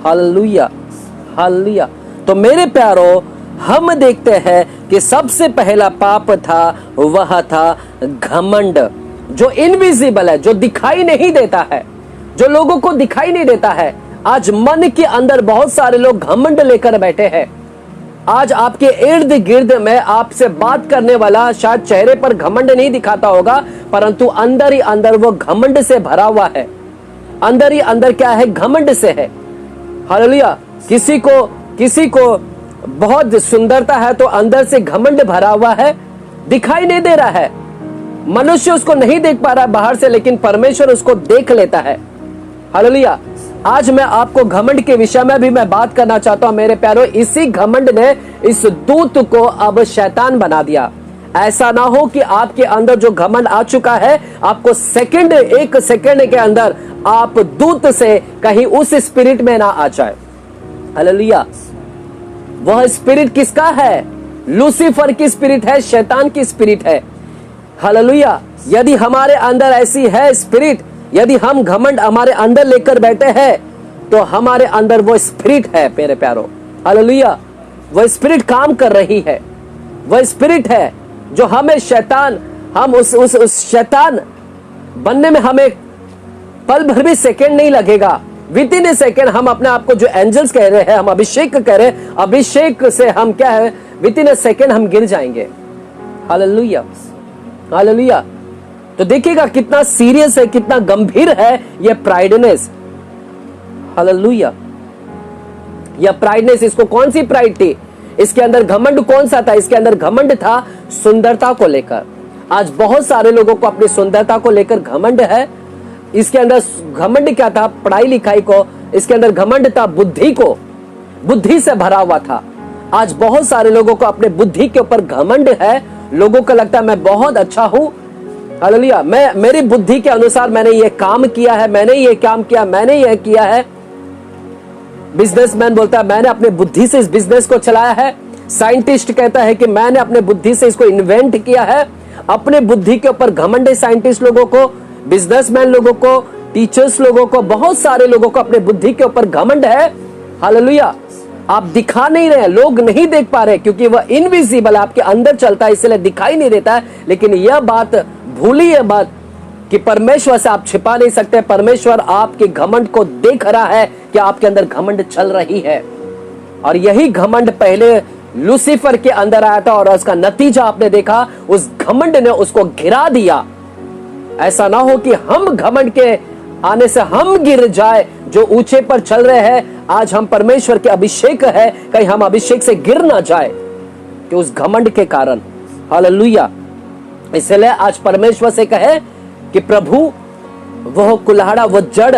हालेलुया। हालेलुया। तो मेरे प्यारो हम देखते हैं कि सबसे पहला पाप था, वह था घमंड, जो इनविजिबल है, जो दिखाई नहीं देता है, जो लोगों को दिखाई नहीं देता है। आज मन के अंदर बहुत सारे लोग घमंड लेकर बैठे हैं। आज आपके इर्द गिर्द में आपसे बात करने वाला शायद चेहरे पर घमंड नहीं दिखाता होगा, परंतु अंदर ही अंदर वो घमंड से भरा हुआ है। अंदर ही अंदर क्या है? घमंड से है। हालेलुया। किसी को बहुत सुंदरता है तो अंदर से घमंड भरा हुआ है, दिखाई नहीं दे रहा है। मनुष्य उसको नहीं देख पा रहा है बाहर से, लेकिन परमेश्वर उसको देख लेता है। हालेलुया। आज मैं आपको घमंड के विषय में भी मैं बात करना चाहता हूं मेरे प्यारो। इसी घमंड ने इस दूत को अब शैतान बना दिया। ऐसा ना हो कि आपके अंदर जो घमंड आ चुका है, आपको एक सेकंड के अंदर आप दूत से कहीं उस स्पिरिट में ना आ जाए। हालेलुया। वह स्पिरिट किसका है? लूसीफर की स्पिरिट है, शैतान की स्पिरिट है। हालेलुया। यदि हमारे अंदर ऐसी है स्पिरिट, यदि हम घमंड हमारे अंदर लेकर बैठे हैं, तो हमारे अंदर वो स्पिरिट है मेरे प्यारो, हालेलुया। वो स्पिरिट काम कर रही है, वह स्पिरिट है जो हमें शैतान, हम उस शैतान बनने में हमें पल भर भी सेकंड नहीं लगेगा। विद इन ए सेकंड हम अपने आप को, जो एंजल्स कह रहे हैं, हम अभिषेक कह रहे हैं, अभिषेक से हम क्या है, विद इन ए सेकंड हम गिर जाएंगे। Hallelujah, hallelujah. तो देखिएगा कितना सीरियस है, कितना गंभीर है यह प्राइडनेस। हालेलुया। यह प्राइडनेस, इसको कौन सी प्राइड थी? इसके अंदर घमंड कौन सा था? इसके अंदर घमंड था सुंदरता को लेकर। आज बहुत सारे लोगों को अपनी सुंदरता को लेकर घमंड है। इसके अंदर घमंड क्या था? पढ़ाई लिखाई को। इसके अंदर घमंड था बुद्धि को, बुद्धि से भरा हुआ था। आज बहुत सारे लोगों को अपने बुद्धि के ऊपर घमंड है। लोगों को लगता है मैं बहुत अच्छा हूं, हालेलुया, मैं मेरी बुद्धि के अनुसार मैंने ये काम किया है, मैंने ये काम किया, मैंने ये किया है। बिजनेसमैन बोलता है मैंने अपने बुद्धि से इस बिजनेस को चलाया है। साइंटिस्ट कहता है कि मैंने अपने बुद्धि से इसको इन्वेंट किया है। अपने बुद्धि के ऊपर घमंड है साइंटिस्ट लोगों को, बिजनेसमैन लोगों को, टीचर्स लोगों को, बहुत सारे लोगों को अपने बुद्धि के ऊपर घमंड है। हालेलुया। आप दिखा नहीं रहे, लोग नहीं देख पा रहे क्योंकि वह इनविजिबल आपके अंदर चलता है, इसलिए दिखाई नहीं देता है। लेकिन यह बात भूलिए बात कि परमेश्वर से आप छिपा नहीं सकते। परमेश्वर आपके घमंड को देख रहा है कि आपके अंदर घमंड चल रही है। और यही घमंड पहले लूसीफर के अंदर आया था और उसका नतीजा आपने देखा, उस घमंड ने उसको गिरा दिया। ऐसा ना हो कि हम घमंड के आने से हम गिर जाए। जो ऊंचे पर चल रहे हैं, आज हम परमेश्वर के अभिषेक है, कहीं हम अभिषेक से गिर ना जाए कि उस घमंड के कारण। हालेलुया। इसलिए आज परमेश्वर से कहे कि प्रभु वह कुल्हाड़ा, वो जड़,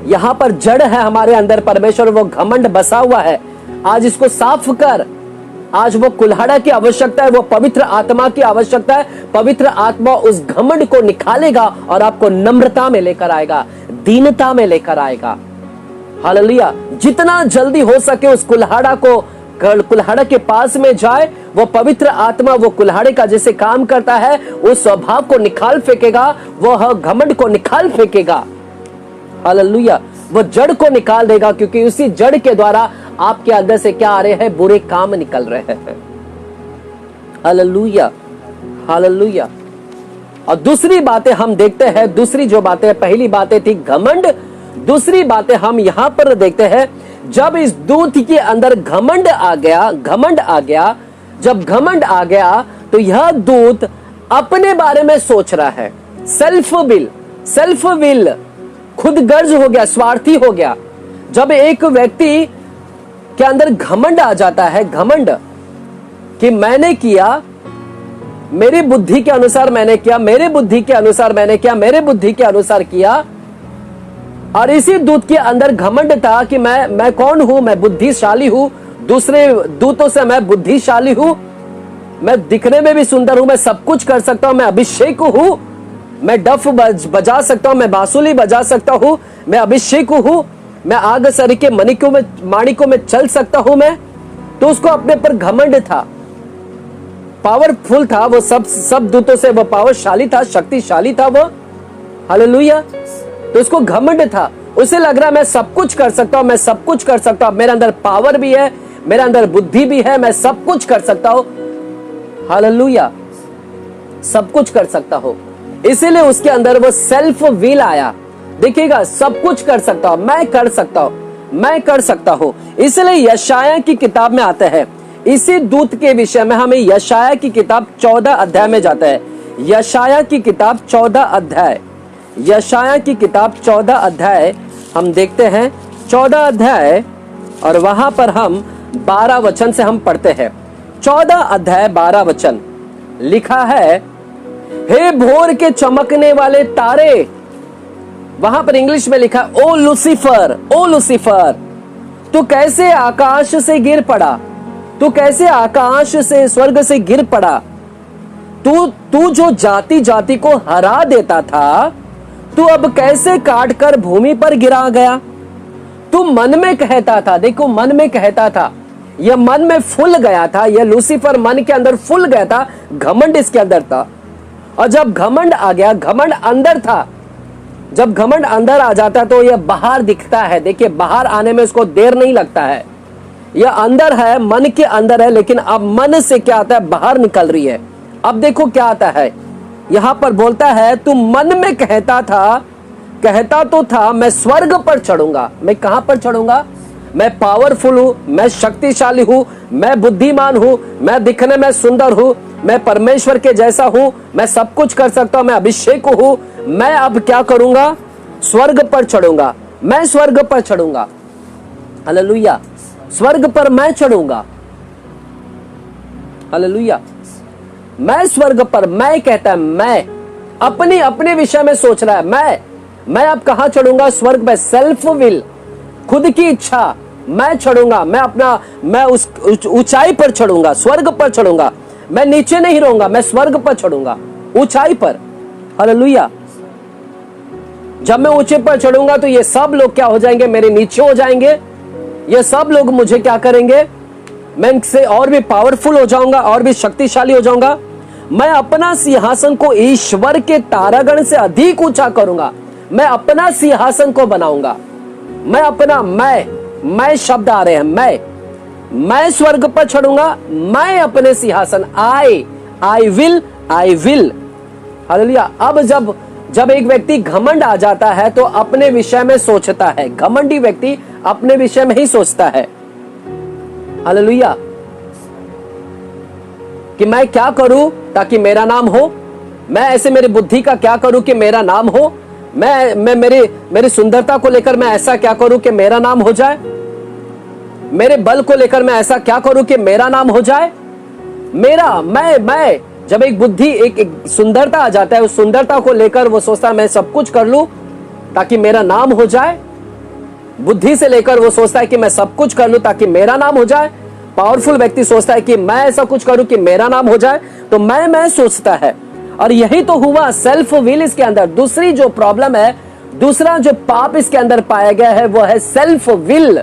यहां पर जड़ है हमारे अंदर परमेश्वर, वो घमंड बसा हुआ है, आज इसको साफ कर। आज वो कुल्हाड़ा की आवश्यकता है, वो पवित्र आत्मा की आवश्यकता है। पवित्र आत्मा उस घमंड को निकालेगा और आपको नम्रता में लेकर आएगा, दीनता में लेकर आएगा। हालेलुया। जितना जल्दी हो सके उस कुल्हाड़ा को, कुल्हाड़ा के पास में जाए। वो पवित्र आत्मा वो कुल्हाड़े का जैसे काम करता है, उस स्वभाव को निकाल फेंकेगा, वो घमंड को निकाल फेंकेगा। हालेलुया। वो जड़ को निकाल देगा, क्योंकि उसी जड़ के द्वारा आपके अंदर से क्या आ रहे हैं? बुरे काम निकल रहे हैं। Hallelujah, hallelujah. और दूसरी बातें हम देखते हैं, दूसरी जो बातें, पहली बातें थी घमंड, दूसरी बातें हम यहां पर देखते हैं। जब इस दूत के अंदर घमंड आ गया, घमंड आ गया, जब घमंड आ गया तो यह दूत अपने बारे में सोच रहा है। सेल्फ विल, खुद गर्ज हो गया, स्वार्थी हो गया। जब एक व्यक्ति के अंदर घमंड आ जाता है, घमंड कि मैंने किया, मेरी बुद्धि के अनुसार मैंने किया, मेरे बुद्धि के अनुसार मैंने किया, मेरे बुद्धि के अनुसार किया। और इसी दूत के अंदर घमंड था कि मैं कौन हूं? मैं बुद्धिशाली हूं, दूसरे दूतों से मैं बुद्धिशाली हूं, मैं दिखने में भी सुंदर हूं, मैं सब कुछ कर सकता हूं, मैं अभिषेक हूं, मैं डफ बजा सकता हूं, मैं बांसुरी बजा सकता हूं, मैं अभिषेक हूं, मैं आग सरी के माणिकों में चल सकता हूं मैं। तो उसको अपने पर घमंड था, पावरफुल था, वो सब दूतों से वो पावरशाली था, शक्तिशाली था वो। हालेलुया। तो उसको घमंड था, उसे लग रहा मैं सब कुछ कर सकता हूं, मैं सब कुछ कर सकता हूं, मेरे अंदर पावर भी है, मेरे अंदर बुद्धि भी है, मैं सब कुछ कर सकता हूं। हालेलुया, सब कुछ कर सकता हूं। इसीलिए उसके अंदर वो सेल्फ विल आया। देखिएगा, सब कुछ कर सकता हूं, मैं कर सकता हूं, मैं कर सकता हूं। इसलिए यशाया की किताब में आता है, इसी दूत के विषय में हमें यशाया की किताब 14 अध्याय में जाता है। यशाया की किताब 14 अध्याय, यशाया की किताब 14 अध्याय हम देखते हैं, 14 अध्याय, और वहां पर हम 12 वचन से हम पढ़ते हैं। 14 अध्याय 12 वचन लिखा है, हे भोर के चमकने वाले तारे। वहां पर इंग्लिश में लिखा, ओ लूसीफर, ओ लूसीफर, तू कैसे आकाश से गिर पड़ा, तू कैसे आकाश से, स्वर्ग से गिर पड़ा। तू जो जाति जाति को हरा देता था, तू अब कैसे काट कर भूमि पर गिरा गया। तू मन में कहता था, देखो मन में कहता था, यह मन में फूल गया था, यह लूसीफर मन के अंदर फूल गया था, घमंड इसके अंदर था। और जब घमंड आ गया, घमंड अंदर था, जब घमंड अंदर आ जाता है तो यह बाहर दिखता है। देखिए बाहर आने में उसको देर नहीं लगता है, यह अंदर है, मन के अंदर है, लेकिन अब मन से क्या आता है, बाहर निकल रही है। अब देखो क्या आता है, यहां पर बोलता है तू मन में कहता तो था मैं स्वर्ग पर चढ़ूंगा। मैं कहां पर चढ़ूंगा? मैं पावरफुल हूं, मैं शक्तिशाली हूं, मैं बुद्धिमान हूं, मैं दिखने में सुंदर हूं, मैं परमेश्वर के जैसा हूं, मैं सब कुछ कर सकता हूं, मैं अभिषेक हूं। मैं अब क्या करूंगा? स्वर्ग पर चढ़ूंगा, मैं स्वर्ग पर चढ़ूंगा। हालेलुया, स्वर्ग पर मैं चढ़ूंगा। हालेलुया, मैं स्वर्ग पर, मैं कहता है, मैं अपने विषय में सोच रहा है। मैं अब कहां चढ़ूंगा? स्वर्ग पर। सेल्फ विल, खुद की इच्छा, मैं चढ़ूंगा, मैं उस ऊंचाई पर चढ़ूंगा, स्वर्ग पर चढ़ूंगा। मैं नीचे नहीं रहूंगा, मैं स्वर्ग पर चढ़ूंगा, ऊंचाई पर। हालेलुया, जब मैं ऊंचे पर चढ़ूंगा तो ये सब लोग क्या हो जाएंगे? मेरे नीचे हो जाएंगे। ये सब लोग मुझे क्या करेंगे? मैं इनसे और भी पावरफुल हो जाऊंगा, और भी शक्तिशाली हो जाऊंगा। मैं अपना सिंहासन को ईश्वर के तारागण से अधिक ऊंचा करूंगा। मैं अपना सिंहासन को बनाऊंगा। मैं अपना, मैं शब्द आ रहे हैं, मैं स्वर्ग पर चढ़ूंगा, मैं अपने सिंहासन, आई विल। हालेलुया। अब जब एक व्यक्ति घमंड आ जाता है तो अपने विषय में सोचता है। घमंडी व्यक्ति अपने विषय में ही सोचता है। हालेलुया, कि मैं क्या करूं ताकि मेरा नाम हो, मैं ऐसे मेरी बुद्धि का क्या करूं कि मेरा नाम हो, मैं मेरी सुंदरता को लेकर मैं ऐसा क्या करूं कि मेरा नाम हो जाए, मेरे बल को लेकर मैं ऐसा क्या करूं कि मेरा नाम हो जाए। मेरा, मैं जब एक बुद्धि, एक सुंदरता आ जाता है, उस सुंदरता को लेकर वो सोचता है मैं सब कुछ कर लूं ताकि मेरा नाम हो जाए। बुद्धि से लेकर वो सोचता है कि मैं सब कुछ कर लूं ताकि मेरा नाम हो जाए। पावरफुल व्यक्ति सोचता है कि मैं ऐसा कुछ करूं कि मेरा नाम हो जाए। तो मैं सोचता है, और यही तो हुआ सेल्फ विल इसके अंदर। दूसरी जो प्रॉब्लम है, दूसरा जो पाप इसके अंदर पाया गया है वो है सेल्फ विल,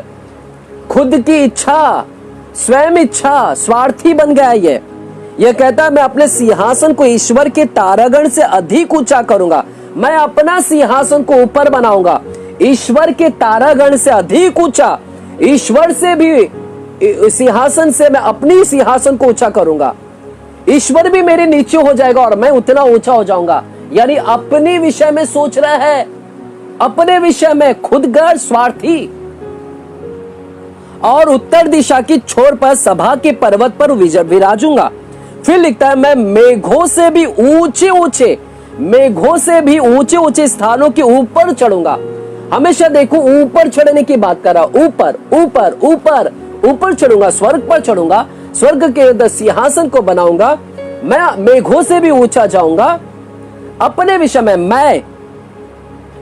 खुद की इच्छा, स्वयं इच्छा, स्वार्थी बन गया है। यह कहता है मैं अपने सिंहासन को ईश्वर के तारागण से अधिक ऊंचा करूंगा। मैं अपना सिंहासन को ऊपर बनाऊंगा, ईश्वर के तारागण से अधिक ऊंचा। ईश्वर से भी सिंहासन से मैं अपनी सिंहासन को ऊंचा करूंगा। ईश्वर भी मेरे नीचे हो जाएगा और मैं उतना ऊंचा हो जाऊंगा। यानी अपने विषय में सोच रहा है, अपने विषय में खुदगर्ज, स्वार्थी। और उत्तर दिशा की छोर पर सभा के पर्वत पर विराजूंगा। फिर लिखता है मैं मेघों से भी ऊंचे स्थानों के ऊपर चढ़ूंगा। हमेशा देखो ऊपर चढ़ने की बात कर रहा, ऊपर चढ़ूंगा, स्वर्ग पर चढ़ूंगा, स्वर्ग के सिंहासन को बनाऊंगा। मैं मेघों से भी ऊंचा जाऊंगा अपने विषय में, मैं।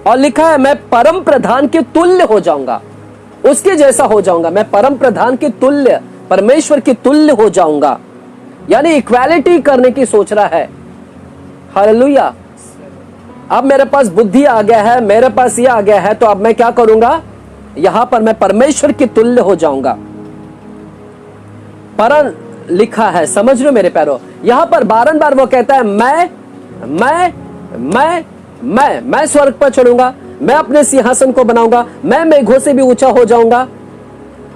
और लिखा है मैं परम प्रधान के तुल्य हो जाऊंगा, उसके जैसा हो जाऊंगा। मैं परम प्रधान के तुल्य, परमेश्वर के तुल्य हो जाऊंगा। यानी इक्वालिटी करने की सोच रहा है। हालेलुया। अब मेरे पास बुद्धि आ गया है, मेरे पास ये आ गया है, तो अब मैं क्या करूंगा? यहां पर मैं परमेश्वर के तुल्य हो जाऊंगा। पर लिखा है, समझ रहे हो मेरे प्यारो, यहां पर बारंबार वो कहता है मैं स्वर्ग पर चढ़ूंगा, मैं अपने सिंहासन को बनाऊंगा, मैं मेघों से भी ऊंचा हो जाऊंगा,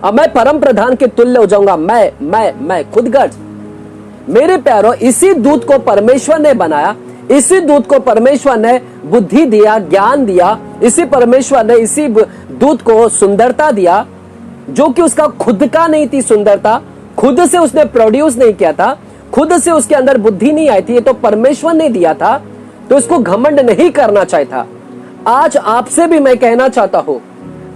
अब मैं परम प्रधान के तुल्य हो जाऊंगा। मैं खुदगर्ज। मेरे प्यारो, इसी दूत को परमेश्वर ने बनाया, इसी दूत को परमेश्वर ने बुद्धि दिया, ज्ञान दिया, इसी परमेश्वर ने इसी दूत को सुंदरता दिया, जो कि उसका खुद का नहीं थी सुंदरता, खुद से उसने प्रोड्यूस नहीं किया था, खुद से उसके अंदर बुद्धि नहीं आई थी, ये तो परमेश्वर ने दिया था। तो उसको घमंड नहीं करना चाहिए था। आज आपसे भी मैं कहना चाहता हूं,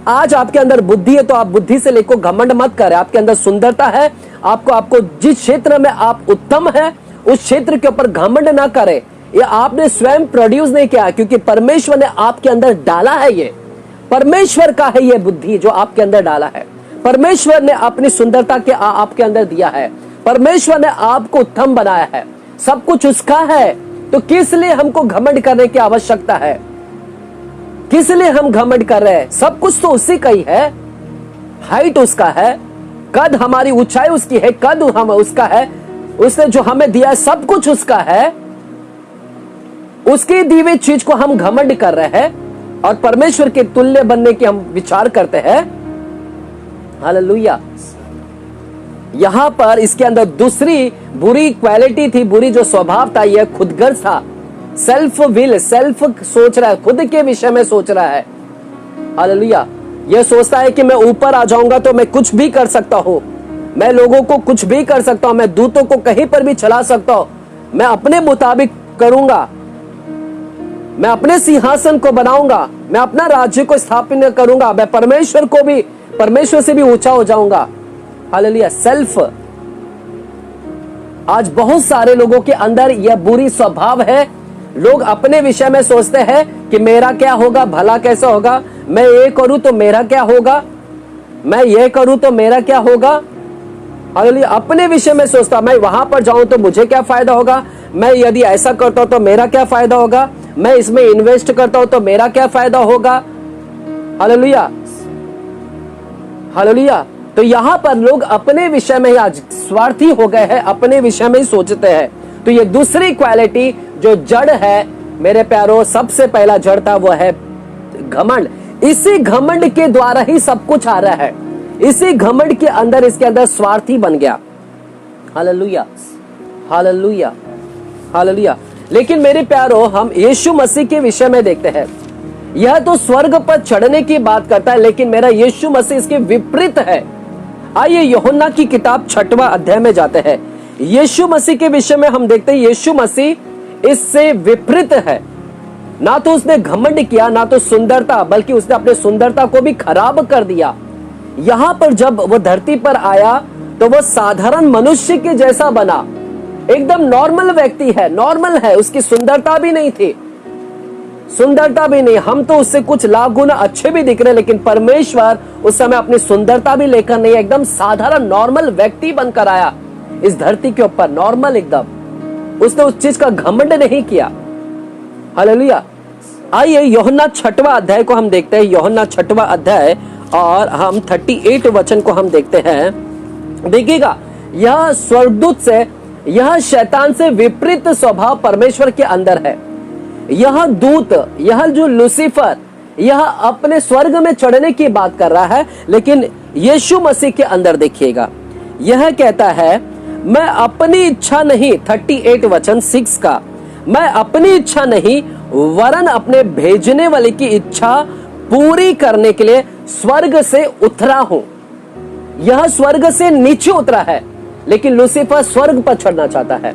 आज आपके अंदर बुद्धि है तो आप बुद्धि से लेकर घमंड मत करें। आपके अंदर सुंदरता है, आपको जिस क्षेत्र में आप उत्तम है उस क्षेत्र के ऊपर घमंड ना करें। ये आपने स्वयं प्रोड्यूस नहीं किया, क्योंकि परमेश्वर ने आपके अंदर डाला है। ये परमेश्वर का है, ये बुद्धि जो आपके अंदर डाला है। परमेश्वर ने अपनी सुंदरता के आपके अंदर दिया है। परमेश्वर ने आपको उत्तम बनाया है, सब कुछ उसका है। तो किस लिए हमको घमंड करने की आवश्यकता है? किस लिए हम घमंड कर रहे हैं? सब कुछ तो उसी का ही है। हाइट उसका है, कद हमारी ऊंचाई उसकी है, कद हम उसका है, उसने जो हमें दिया है सब कुछ उसका है। उसकी दी हुई चीज को हम घमंड कर रहे हैं और परमेश्वर के तुल्य बनने की हम विचार करते हैं। हालेलुया। यहां पर इसके अंदर दूसरी बुरी क्वालिटी थी, बुरी जो स्वभाव था, यह खुदगर्ज था। सेल्फ विल, सेल्फ सोच रहा है, खुद के विषय में सोच रहा है। हालेलुया। यह सोचता है कि मैं ऊपर आ जाऊंगा तो मैं कुछ भी कर सकता हूं, मैं लोगों को कुछ भी कर सकता हूं, मैं दूतों को कहीं पर भी चला सकता हूं, मैं अपने मुताबिक करूंगा, मैं अपने सिंहासन को बनाऊंगा, मैं अपना राज्य को स्थापित करूंगा, मैं परमेश्वर से भी ऊंचा हो जाऊंगा। हालेलुया। सेल्फ। आज बहुत सारे लोगों के अंदर यह बुरी स्वभाव है। लोग अपने विषय में सोचते हैं कि मेरा क्या होगा, भला कैसा होगा, मैं ये करूं तो मेरा क्या होगा, मैं ये करूं तो मेरा क्या होगा। हालेलुया। अपने विषय में सोचता, मैं वहां पर जाऊं तो मुझे क्या फायदा होगा, मैं यदि ऐसा करता हूं तो मेरा क्या फायदा होगा, मैं इसमें इन्वेस्ट करता हूं तो मेरा क्या फायदा होगा। हालेलुया। हालेलुया। तो यहां पर लोग अपने विषय में ही आज स्वार्थी हो गए हैं, अपने विषय में ही सोचते हैं। तो ये दूसरी क्वालिटी जो जड़ है मेरे प्यारों, सबसे पहला जड़ था वो है घमंड। इसी घमंड के द्वारा ही सब कुछ आ रहा है, इसी घमंड के अंदर, इसके अंदर स्वार्थी बन गया। हालेलुया। हालेलुया। हालेलुया। लेकिन मेरे प्यारों, हम यीशु मसीह के विषय में देखते हैं, यह तो स्वर्ग पर चढ़ने की बात करता है, लेकिन मेरा यीशु मसीह इसके विपरीत है। आइए यूहन्ना की किताब 6वां अध्याय में जाते हैं। यीशु मसीह के विषय में हम देखते हैं, यीशु मसीह इससे विपरीत है। ना तो उसने घमंड किया, ना तो सुंदरता, बल्कि उसने अपने सुंदरता को भी खराब कर दिया। यहां पर जब वो धरती पर आया तो वह साधारण मनुष्य के जैसा बना, एकदम नॉर्मल व्यक्ति है, नॉर्मल है, उसकी सुंदरता भी नहीं थी, सुंदरता भी नहीं। हम तो उससे कुछ लाख गुना अच्छे भी दिख रहे, लेकिन परमेश्वर उस समय अपनी सुंदरता भी लेकर नहीं, एकदम साधारण नॉर्मल व्यक्ति बनकर आया इस धरती के ऊपर, नॉर्मल एकदम। उसने उस चीज का घमंड नहीं किया। हालेलुया। आइए यूहन्ना 6वां अध्याय को हम देखते हैं। यूहन्ना 6वां अध्याय और हम 38 वचन को हम देखते हैं। देखिएगा, यह स्वर्गदूत से, यह शैतान से विपरीत स्वभाव परमेश्वर के अंदर है। यह दूत, यह जो लूसीफर, यह अपने स्वर्ग में चढ़ने की बात कर रहा है, लेकिन यीशु मसीह के अंदर देखिएगा, यह कहता है मैं अपनी इच्छा नहीं, 38 वचन 6 का, मैं अपनी इच्छा नहीं वरन अपने भेजने वाले की इच्छा पूरी करने के लिए स्वर्ग से उतरा हूं। यह स्वर्ग से नीचे उतरा है, लेकिन लूसीफर स्वर्ग पर चढ़ना चाहता है।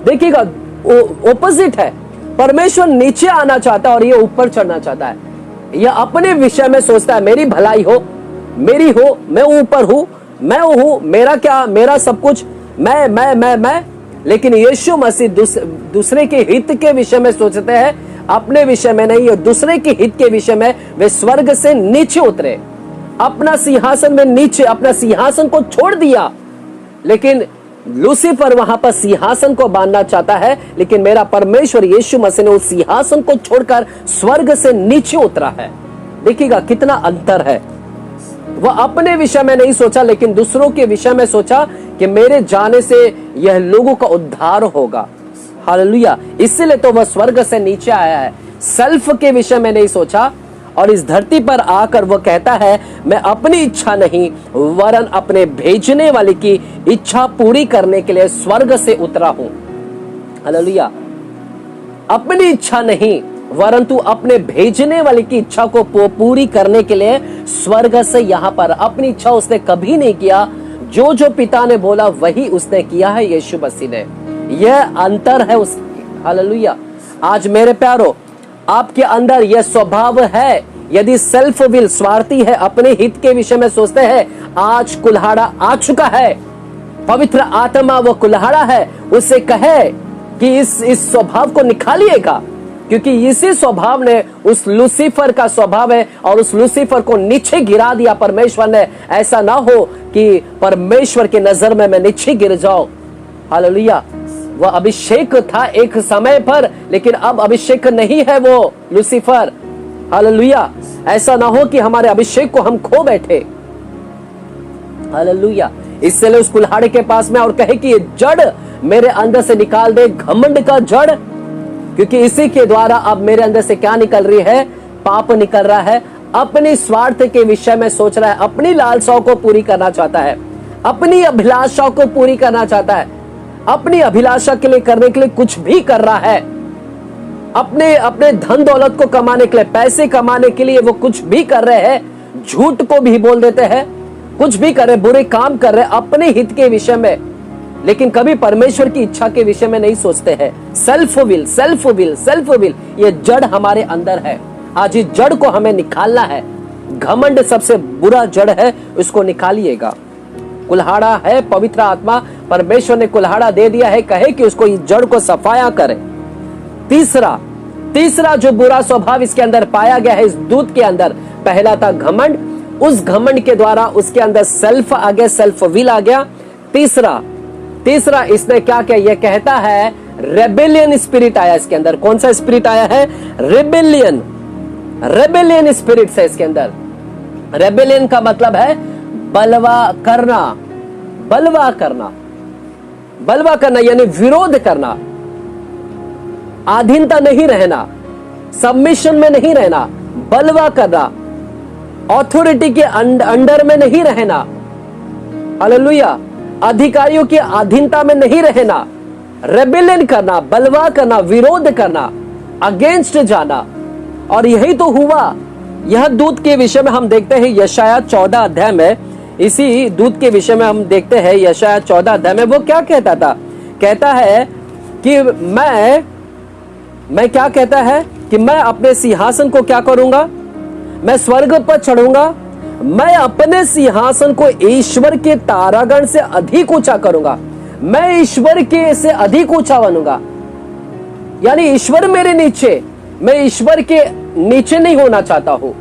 देखिएगा, ऑपोजिट है। परमेश्वर नीचे आना चाहता है और ये ऊपर चढ़ना चाहता है। यह अपने विषय में सोचता है, मेरी भलाई हो, मेरी हो, मैं ऊपर हूं, मैं हूं, मेरा क्या, मेरा सब कुछ, मैं। लेकिन यीशु मसीह दूसरे के हित के विषय में सोचते हैं, अपने विषय में नहीं, और दूसरे के हित के विषय में वे स्वर्ग से नीचे उतरे, अपना सिंहासन में नीचे, अपना सिंहासन को छोड़ दिया। लेकिन लूसीफर वहां पर सिंहासन को बांधना चाहता है, लेकिन मेरा परमेश्वर यीशु मसीह ने उस सिंहासन को छोड़कर स्वर्ग से नीचे उतरा है। देखिएगा कितना अंतर है। वह अपने विषय में नहीं सोचा, लेकिन दूसरों के विषय में सोचा कि मेरे जाने से यह लोगों का उद्धार होगा। हालेलुया। इसलिए तो वह स्वर्ग से नीचे आया है, सेल्फ के विषय में नहीं सोचा। और इस धरती पर आकर वह कहता है मैं अपनी इच्छा नहीं वरन अपने भेजने वाले की इच्छा पूरी करने के लिए स्वर्ग से उतरा हूं। हालेलुया। अपनी इच्छा नहीं वरंतु अपने भेजने वाले की इच्छा को पूरी करने के लिए स्वर्ग से यहां पर, अपनी इच्छा उसने कभी नहीं किया, जो जो पिता ने बोला वही उसने किया है यीशु मसीह ने। यह अंतर है उस। हालेलुया। आज मेरे प्यारो, आपके अंदर यह स्वभाव है, यदि सेल्फ विल, स्वार्थी है, अपने हित के विषय में सोचते हैं, आज कुल्हाड़ा आ चुका है। पवित्र आत्मा वो कुल्हाड़ा है, उससे कहे कि इस स्वभाव को निकालिएगा, क्योंकि इसी स्वभाव ने उस लूसीफर का स्वभाव है और उस लूसीफर को नीचे गिरा दिया परमेश्वर ने। ऐसा ना हो कि परमेश्वर की नजर में मैं नीचे गिर जाऊं। हालेलुया। वह अभिषेक था एक समय पर, लेकिन अब अभिषेक नहीं है वो लूसीफर। हालेलुया। ऐसा ना हो कि हमारे अभिषेक को हम खो बैठे। हालेलुया। इसलिए उस कुल्हाड़े के पास में और कहे कि ये जड़ मेरे अंदर से निकाल दे, घमंड का जड़, क्योंकि इसी के द्वारा अब मेरे अंदर से क्या निकल रही है? पाप निकल रहा है। अपनी स्वार्थ के विषय में सोच रहा है, अपनी लालसाओं को पूरी करना चाहता है, अपनी अभिलाषाओं को पूरी करना चाहता है, अपनी अभिलाषा के लिए करने के लिए कुछ भी कर रहा है, अपने अपने धन दौलत को कमाने के लिए, पैसे कमाने के लिए वो कुछ भी कर रहे हैं, झूठ को भी बोल देते हैं, कुछ भी कर रहे, बुरे काम कर रहे अपने हित के विषय में, लेकिन कभी परमेश्वर की इच्छा के विषय में नहीं सोचते हैं। Self will, self will, self will, ये जड़ हमारे अंदर है। आज इस जड़ को हमें निकालना है। घमंड सबसे बुरा जड़ है, उसको निकालिएगा। कुल्हाड़ा है पवित्र आत्मा, परमेश्वर ने कुल्हाड़ा दे दिया है, कहे कि उसको इस जड़ को सफाया करे। तीसरा जो बुरा स्वभाव इसके अंदर पाया गया है, इस दूत के अंदर, पहला था घमंड, उस घमंड के द्वारा उसके अंदर सेल्फ आ गया, सेल्फ विल आ गया। तीसरा इसने क्या किया? ये कहता है रेबेलियन स्पिरिट आया इसके अंदर। कौन सा स्पिरिट आया है? रेबेलियन स्पिरिट है इसके अंदर। रेबेलियन का मतलब है बलवा करना यानी विरोध करना, अधीनता नहीं रहना, सबमिशन में नहीं रहना, बलवा करना, ऑथोरिटी के अंडर में नहीं रहना, हालेलुया, अधिकारियों की अधीनता में नहीं रहना, रेबेलियन करना, बलवा करना, विरोध करना, अगेंस्ट जाना। और यही तो हुआ। यह दूत के विषय में हम देखते हैं यशाया 14 अध्याय में, इसी दूत के विषय में हम देखते हैं यशाया 14 अध्याय में वो क्या कहता था? कहता है कि मैं क्या कहता है कि मैं अपने सिंहासन को क्या करूंगा? मैं स्वर्ग पर चढ़ूंगा, मैं अपने सिंहासन को ईश्वर के तारागण से अधिक ऊंचा करूंगा, मैं ईश्वर के से अधिक ऊंचा बनूंगा। यानी ईश्वर मेरे नीचे, मैं ईश्वर के नीचे नहीं होना चाहता हूं,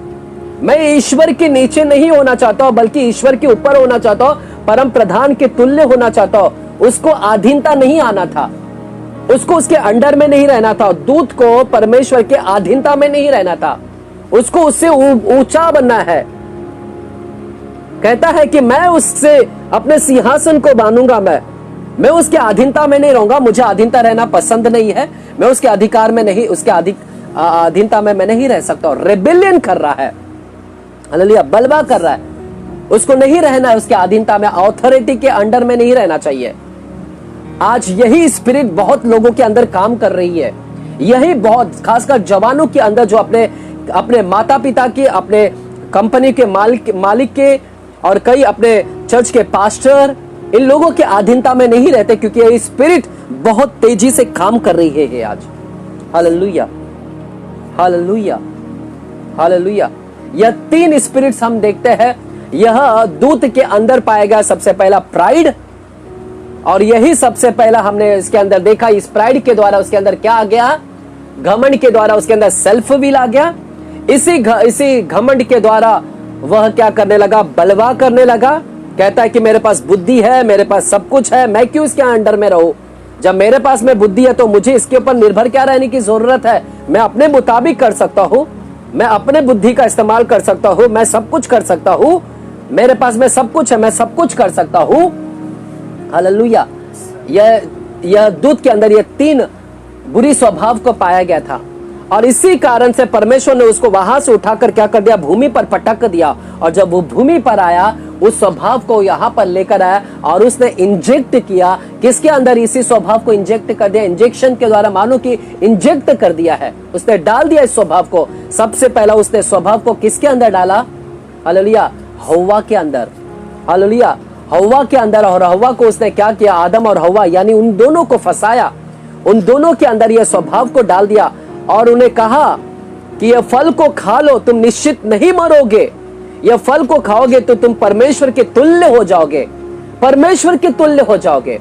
मैं ईश्वर के नीचे नहीं होना चाहता हूं, बल्कि ईश्वर के ऊपर होना चाहता हूं, परम प्रधान के तुल्य होना चाहता हूं। उसको अधीनता नहीं आना था, उसको उसके अंडर में नहीं रहना था, दूत को परमेश्वर के अधीनता में नहीं रहना था, उसको उससे ऊंचा बनना है। कहता है कि मैं उससे अपने सिंहासन को बांधूंगा, मैं उसके अधीनता में नहीं रहूंगा, मुझे अधीनता रहना पसंद नहीं है, मैं उसके अधिकार में नहीं, उसके अधीनता में मैं नहीं रह सकता। रेबेलियन कर रहा है, हालेलुया, बलवा कर रहा है, उसको नहीं रहना है उसके अधीनता में, ऑथोरिटी के अंडर में नहीं रहना चाहिए। आज यही स्पिरिट बहुत लोगों के अंदर काम कर रही है, यही बहुत खासकर जवानों के अंदर, जो अपने माता पिता की, अपने कंपनी के मालिक के और कई अपने चर्च के पास्टर, इन लोगों के अधीनता में नहीं रहते, क्योंकि ये स्पिरिट बहुत तेजी से काम कर रही है आज। Hallelujah, hallelujah, hallelujah. यह 3 स्पिरिट्स हम देखते हैं। यह दूत के अंदर पाया गया सबसे पहला प्राइड, और यही सबसे पहला हमने इसके अंदर देखा। इस प्राइड के द्वारा उसके अंदर क्या आ गया? घमंड के द्वारा उसके अंदर सेल्फ विल आ गया। इसी घमंड के द्वारा वह क्या करने लगा? बलवा करने लगा। कहता है कि मेरे पास बुद्धि है, मेरे पास सब कुछ है, मैं क्यों इसके अंडर में रहूं? जब मेरे पास में बुद्धि है तो मुझे इसके ऊपर निर्भर क्या रहने की जरूरत है? मैं अपने मुताबिक कर सकता हूं, मैं अपने बुद्धि का इस्तेमाल कर सकता हूं, मैं सब कुछ कर सकता हूं, मेरे पास में सब कुछ है, मैं सब कुछ कर सकता हूं। हालेलुया। यह दूत के अंदर ये 3 बुरी स्वभाव को पाया गया था, और इसी कारण से परमेश्वर ने उसको वहां से उठाकर क्या कर दिया? भूमि पर पटक दिया। और जब वो भूमि पर आया, उस स्वभाव को यहां पर लेकर आया और उसने इंजेक्ट किया। किसके अंदर? इसी स्वभाव को इंजेक्ट कर दिया। इंजेक्शन के द्वारा मानो कि इंजेक्ट कर दिया है, उसने डाल दिया इस स्वभाव को। सबसे पहला उसने स्वभाव को किसके अंदर डाला? हालेलुया, हव्वा के अंदर। हालेलुया, हव्वा के अंदर। और हव्वा को उसने क्या किया? आदम और हव्वा यानी उन दोनों को फंसाया, उन दोनों के अंदर यह स्वभाव को डाल दिया और उन्हें कहा कि यह फल को खा लो, तुम निश्चित नहीं मरोगे, यह फल को खाओगे तो तुम परमेश्वर के तुल्य हो जाओगे, परमेश्वर के तुल्य हो जाओगे।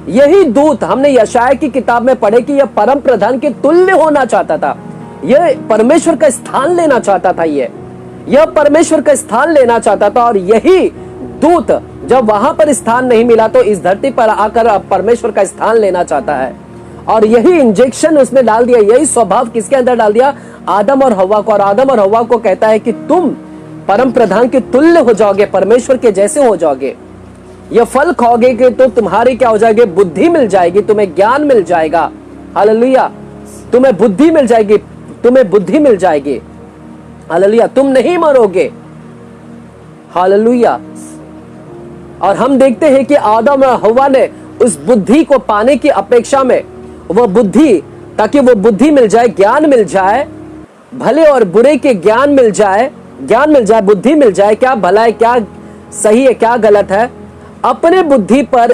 यही दूत हमने यशाया की किताब में पढ़े कि यह परम प्रधान के तुल्य होना चाहता था, यह परमेश्वर का स्थान लेना चाहता था, यह परमेश्वर का स्थान लेना चाहता था। और यही दूत जब वहां पर स्थान नहीं मिला तो इस धरती पर आकर परमेश्वर का स्थान लेना चाहता है। और यही इंजेक्शन उसने डाल दिया, यही स्वभाव किसके अंदर डाल दिया? आदम और हव्वा को। और आदम और हव्वा को कहता है कि तुम परम प्रधान के तुल्य हो जाओगे, परमेश्वर के जैसे हो जाओगे। यह फल खाओगे कि तो तुम्हारी क्या हो जाएगी? बुद्धि मिल जाएगी, तुम्हें ज्ञान मिल जाएगा। हालेलुया, तुम्हें बुद्धि मिल जाएगी, तुम्हें बुद्धि मिल जाएगी। हालेलुया, तुम नहीं मरोगे। हालेलुया। और हम देखते हैं कि आदम और हव्वा ने उस बुद्धि को पाने की अपेक्षा में वह बुद्धि, ताकि वो बुद्धि मिल जाए, ज्ञान मिल जाए, भले और बुरे के ज्ञान मिल जाए, बुद्धि मिल जाए, क्या भला है, क्या सही है, क्या गलत है। अपने बुद्धि पर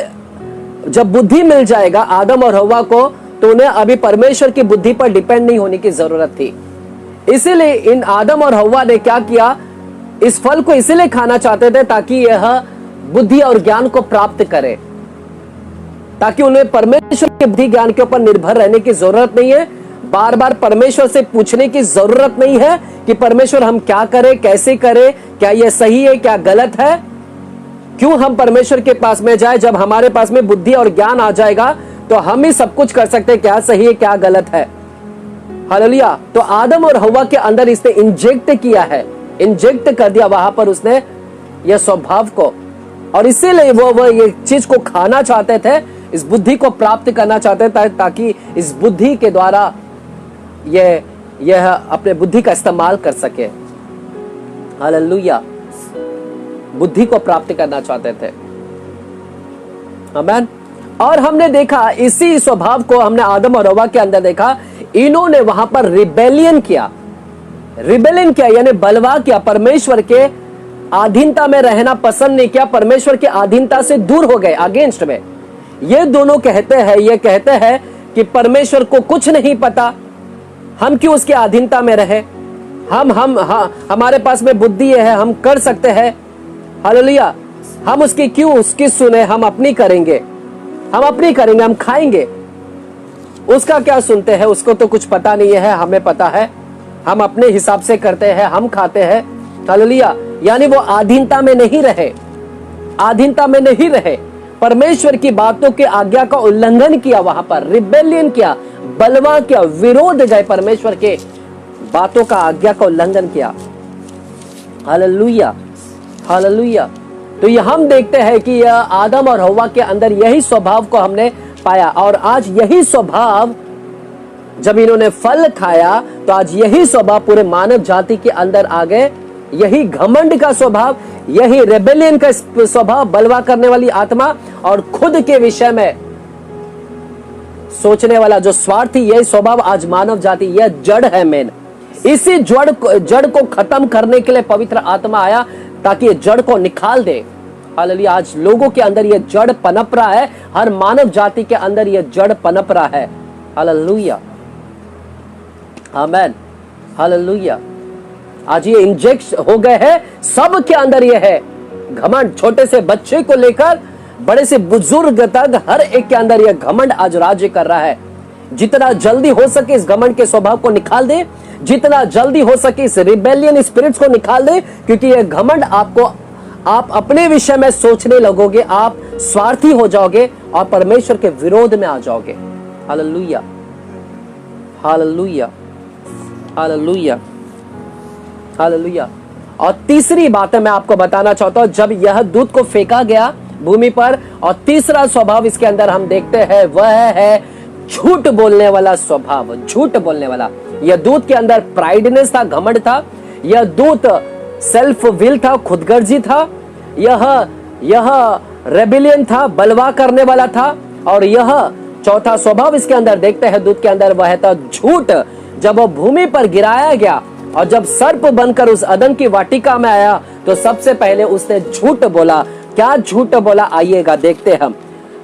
जब बुद्धि मिल जाएगा आदम और हव्वा को, तो उन्हें अभी परमेश्वर की बुद्धि पर डिपेंड नहीं होने की जरूरत थी। इसीलिए इन आदम और हव्वा ने क्या किया, इस फल को इसीलिए खाना चाहते थे ताकि यह बुद्धि और ज्ञान को प्राप्त करे, ताकि उन्हें परमेश्वर के बुद्धि ज्ञान के ऊपर निर्भर रहने की जरूरत नहीं है। बार बार परमेश्वर से पूछने की जरूरत नहीं है कि परमेश्वर हम क्या करें, कैसे करें, क्या यह सही है, क्या गलत है। क्यों हम परमेश्वर के पास में जाए, जब हमारे पास में बुद्धि और ज्ञान आ जाएगा तो हम ही सब कुछ कर सकते हैं, क्या सही है, क्या गलत है। हालेलुया। तो आदम और हव्वा के अंदर इसने इंजेक्ट किया है, इंजेक्ट कर दिया वहां पर उसने यह स्वभाव को, और इसीलिए वो ये चीज को खाना चाहते थे, इस बुद्धि को प्राप्त करना चाहते थे, ताकि इस बुद्धि के द्वारा यह अपने बुद्धि का इस्तेमाल कर सके। हालेलुया। बुद्धि को प्राप्त करना चाहते थे। आमीन। और हमने देखा इसी स्वभाव को हमने आदम और हव्वा के अंदर देखा, इन्होंने वहां पर रिबेलियन किया यानी बलवा किया, परमेश्वर के अधीनता में रहना पसंद नहीं किया, परमेश्वर के अधीनता से दूर हो गए, अगेंस्ट में। ये दोनों कहते हैं कि परमेश्वर को कुछ नहीं पता, हम क्यों उसके अधीनता में रहे, हमारे पास में बुद्धि है, हम कर सकते हैं। हालेलुया। हम उसकी सुने, हम अपनी करेंगे, हम खाएंगे। उसका क्या सुनते हैं, उसको तो कुछ पता नहीं है, हमें पता है, हम अपने हिसाब से करते हैं, हम खाते हैं। हालेलुया। यानी वो अधीनता में नहीं रहे, परमेश्वर की बातों के आज्ञा का उल्लंघन किया, वहां पर रिबेलियन किया, बलवा किया, विरोध गए, परमेश्वर के बातों का आज्ञा का उल्लंघन किया। Hallelujah, hallelujah. तो ये हम देखते हैं कि यह आदम और हव्वा के अंदर यही स्वभाव को हमने पाया, और आज यही स्वभाव, जब इन्होंने फल खाया तो आज यही स्वभाव पूरे मानव जाति के अंदर आ गए। यही घमंड का स्वभाव, यही रेबेलियन का स्वभाव, बलवा करने वाली आत्मा, और खुद के विषय में सोचने वाला जो स्वार्थी, यही स्वभाव आज मानव जाति, यह जड़ है मेन। इसी जड़ को खत्म करने के लिए पवित्र आत्मा आया, ताकि ये जड़ को निकाल दे। हालेलुया। आज लोगों के अंदर ये जड़ पनप रहा है, हर मानव जाति के अंदर ये जड़ पनप रहा है। हालेलुया, आमेन, हालेलुया। आज ये इंजेक्ट हो गए हैं, सब के अंदर ये है घमंड, छोटे से बच्चे को लेकर बड़े से बुजुर्ग तक हर एक के अंदर ये घमंड आज राज्य कर रहा है। जितना जल्दी हो सके इस घमंड के स्वभाव को निकाल दे, जितना जल्दी हो सके इस रिबेलियन स्पिरिट्स को निकाल दे, क्योंकि ये घमंड आप अपने विषय में सोचने लगोगे, आप स्वार्थी हो जाओगे और परमेश्वर के विरोध में आ जाओगे। Hallelujah, hallelujah, hallelujah, hallelujah. और तीसरी बात मैं आपको बताना चाहता हूं, जब यह दूत को फेंका गया भूमि पर, और तीसरा स्वभाव इसके अंदर हम देखते हैं, वह है झूठ बोलने वाला स्वभाव, झूठ बोलने वाला। यह दूत के अंदर प्राइडनेस था, घमंड था। यह दूत सेल्फ विल था, खुदगर्जी था। यह रेबिलियन था, बलवा करने वाला था। और यह चौथा स्वभाव इसके अंदर देखते हैं दूत के अंदर, वह था झूठ। जब वह भूमि पर गिराया गया और जब सर्प बनकर उस अदन की वाटिका में आया, तो सबसे पहले उसने झूठ बोला। क्या झूठ बोला, आइएगा देखते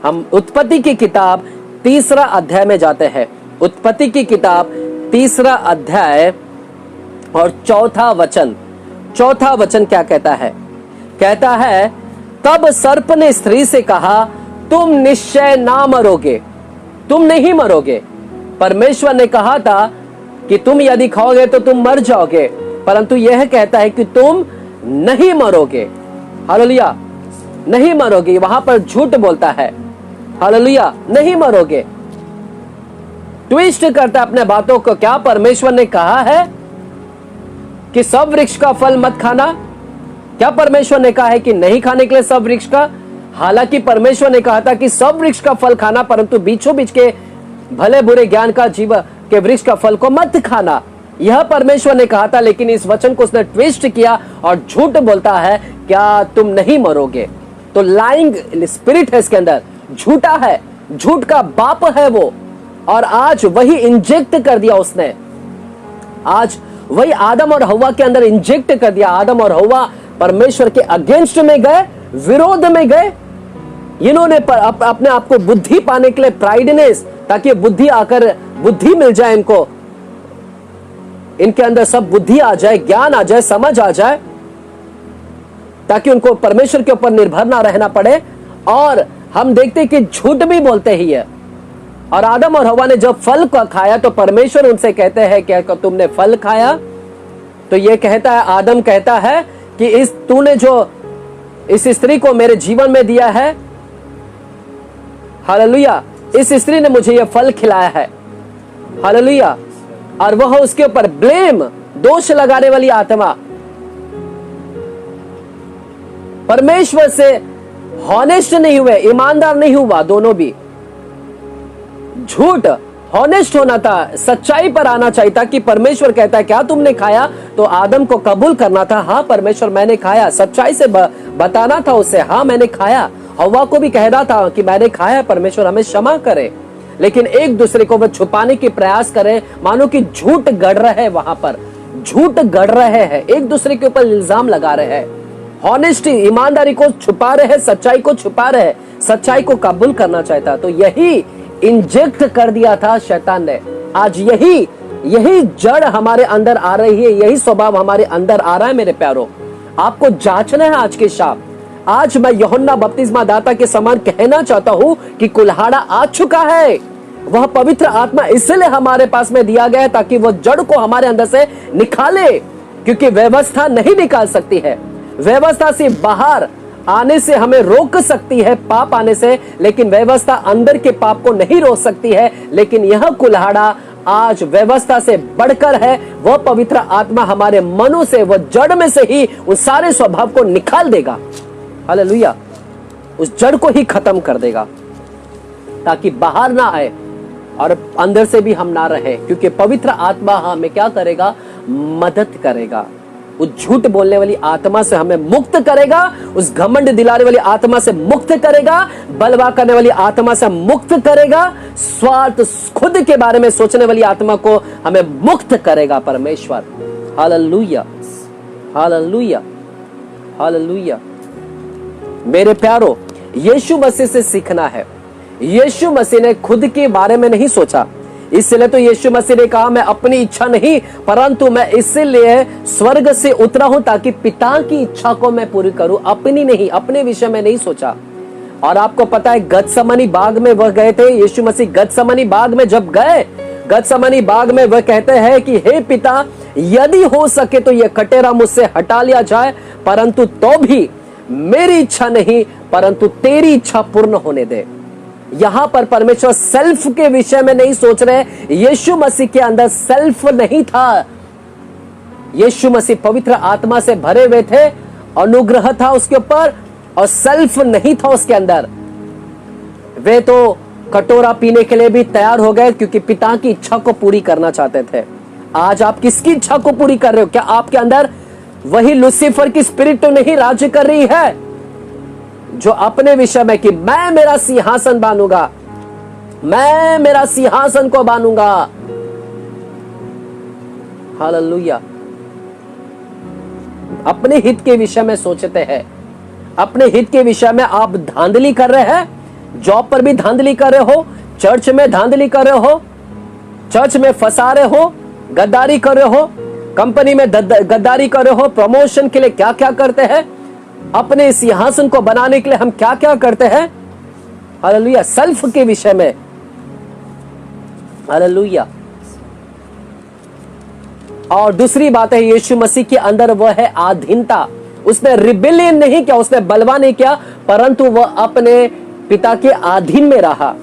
हम उत्पत्ति की किताब 3 अध्याय में जाते हैं। उत्पत्ति की किताब 3 अध्याय और 4 वचन। 4 वचन क्या कहता है? कहता है, तब सर्प ने स्त्री से कहा, तुम निश्चय ना मरोगे, तुम नहीं मरोगे। परमेश्वर ने कहा था कि तुम यदि खाओगे तो तुम मर जाओगे, परंतु यह कहता है कि तुम नहीं मरोगे। हालेलुया, नहीं मरोगे। वहां पर झूठ बोलता है। हालेलुया, नहीं मरोगे। ट्विस्ट करता है अपने बातों को। क्या परमेश्वर ने कहा है कि सब वृक्ष का फल मत खाना? क्या परमेश्वर ने कहा है कि नहीं खाने के लिए सब वृक्ष का? हालांकि परमेश्वर ने कहा था कि सब वृक्ष का फल खाना, परंतु बीचों बीच के भले बुरे ज्ञान का कि वृक्ष का फल को मत खाना, यह परमेश्वर ने कहा था, लेकिन इस वचन को उसने ट्विस्ट किया और झूठ बोलता है, क्या तुम नहीं मरोगे। तो लाइंग स्पिरिट है इसके अंदर, झूठा है, झूठ का बाप है वो। और आज वही इंजेक्ट कर दिया उसने, आज वही आदम और हवा के अंदर इंजेक्ट कर दिया। आदम और हवा परमेश्वर के अगेंस्ट में गए, विरोध में गए। इन्होंने अपने आप को बुद्धि पाने के लिए, प्राइडनेस, ताकि बुद्धि आकर बुद्धि मिल जाए इनको, इनके अंदर सब बुद्धि आ जाए, ज्ञान आ जाए, समझ आ जाए, ताकि उनको परमेश्वर के ऊपर निर्भर ना रहना पड़े। और हम देखते हैं कि झूठ भी बोलते ही है। और आदम और हवा ने जब फल को खाया तो परमेश्वर उनसे कहते हैं, क्या तुमने फल खाया? तो ये कहता है, आदम कहता है कि तूने जो इस स्त्री को मेरे जीवन में दिया है, हालेलुया, इस स्त्री ने मुझे यह फल खिलाया है, हालेलुया। और वह उसके ऊपर ब्लेम, दोष लगाने वाली आत्मा, परमेश्वर से हॉनेस्ट नहीं हुए, ईमानदार नहीं हुआ, दोनों भी झूठ। हॉनेस्ट होना था, सच्चाई पर आना चाहिए था कि परमेश्वर कहता है क्या तुमने खाया, तो आदम को कबूल करना था, हाँ परमेश्वर मैंने खाया, सच्चाई से बताना था उसे, हाँ मैंने खाया। हवा को भी कहना था कि मैंने खाया, परमेश्वर हमें क्षमा करे। लेकिन एक दूसरे को वो छुपाने की प्रयास करें, मानो कि झूठ गढ़ रहे हैं, वहां पर झूठ गढ़ रहे हैं, एक दूसरे के ऊपर इल्जाम लगा रहे हैं, हॉनेस्टी, ईमानदारी को छुपा रहे हैं, सच्चाई को छुपा रहे हैं, सच्चाई को कबूल करना चाहता। तो यही इंजेक्ट कर दिया था शैतान ने। आज यही जड़ हमारे अंदर आ रही है, यही स्वभाव हमारे अंदर आ रहा है। मेरे प्यारों, आपको जांचना है आज के शाम। आज मैं यूहन्ना बपतिस्मा दाता के समान कहना चाहता हूं कि कुल्हाड़ा आ चुका है। वह पवित्र आत्मा इसलिए हमारे पास में दिया गया है ताकि वह जड़ को हमारे अंदर से निकाले, क्योंकि व्यवस्था नहीं निकाल सकती है। व्यवस्था से बाहर आने से हमें रोक सकती है, पाप आने से, लेकिन व्यवस्था अंदर के पाप को नहीं रोक सकती है। लेकिन यह कुल्हाड़ा आज व्यवस्था से बढ़कर है। वह पवित्र आत्मा हमारे मनों से, वह जड़ में से ही उस सारे स्वभाव को निकाल देगा, हालेलुया, उस जड़ को ही खत्म कर देगा, ताकि बाहर ना आए और अंदर से भी हम ना रहे। क्योंकि पवित्र आत्मा हमें क्या करेगा? मदद करेगा। उस झूठ बोलने वाली आत्मा से हमें मुक्त करेगा, उस घमंड दिलाने वाली आत्मा से मुक्त करेगा, बलवा करने वाली आत्मा से मुक्त करेगा, स्वार्थ, खुद के बारे में सोचने वाली आत्मा को हमें मुक्त करेगा परमेश्वर। Hallelujah, hallelujah, hallelujah. मेरे प्यारो, यीशु मसीह से सीखना है। यीशु मसीह ने खुद के बारे में नहीं सोचा, इसलिए तो यीशु मसीह ने कहा, मैं अपनी इच्छा नहीं परंतु मैं इसलिए स्वर्ग से उतरा हूं ताकि पिता की इच्छा को मैं पूरी करूं, अपनी नहीं, अपने विषय में नहीं सोचा। और आपको पता है गतसमनी बाग में वह गए थे, यीशु मसीह गतसमनी बाग में जब गए, गतसमनी बाग में वह कहते हैं कि हे पिता, यदि हो सके तो यह कटोरा मुझसे हटा लिया जाए, परंतु तो भी मेरी इच्छा नहीं परंतु तेरी इच्छा पूर्ण होने दे। यहां पर परमेश्वर सेल्फ के विषय में नहीं सोच रहे। यीशु मसीह के अंदर सेल्फ नहीं था। यीशु मसीह पवित्र आत्मा से भरे हुए थे, अनुग्रह था उसके ऊपर, और सेल्फ नहीं था उसके अंदर। वे तो कटोरा पीने के लिए भी तैयार हो गए क्योंकि पिता की इच्छा को पूरी करना चाहते थे। आज आप किसकी इच्छा को पूरी कर रहे हो? क्या आपके अंदर वही लूसीफर की स्पिरिट तो नहीं राज्य कर रही है, जो अपने विषय में कि मैं मेरा सिंहासन बांधूंगा, मैं मेरा सिंहासन को बांधूंगा। हालेलुया। अपने हित के विषय में सोचते हैं, अपने हित के विषय में आप धांधली कर रहे हैं, जॉब पर भी धांधली कर रहे हो, चर्च में धांधली कर रहे हो, चर्च में फंसा रहे हो, गद्दारी कर रहे हो, कंपनी में गद्दारी कर रहे हो, प्रमोशन के लिए क्या क्या करते हैं, अपने सिंहासन को बनाने के लिए हम क्या क्या करते हैं। हालेलुया। सेल्फ के विषय में, हालेलुया। और दूसरी बात है, यीशु मसीह के अंदर वह है अधीनता। उसने रिबेलियन नहीं किया, उसने बलवा नहीं किया, परंतु वह अपने पिता के अधीन में रहा।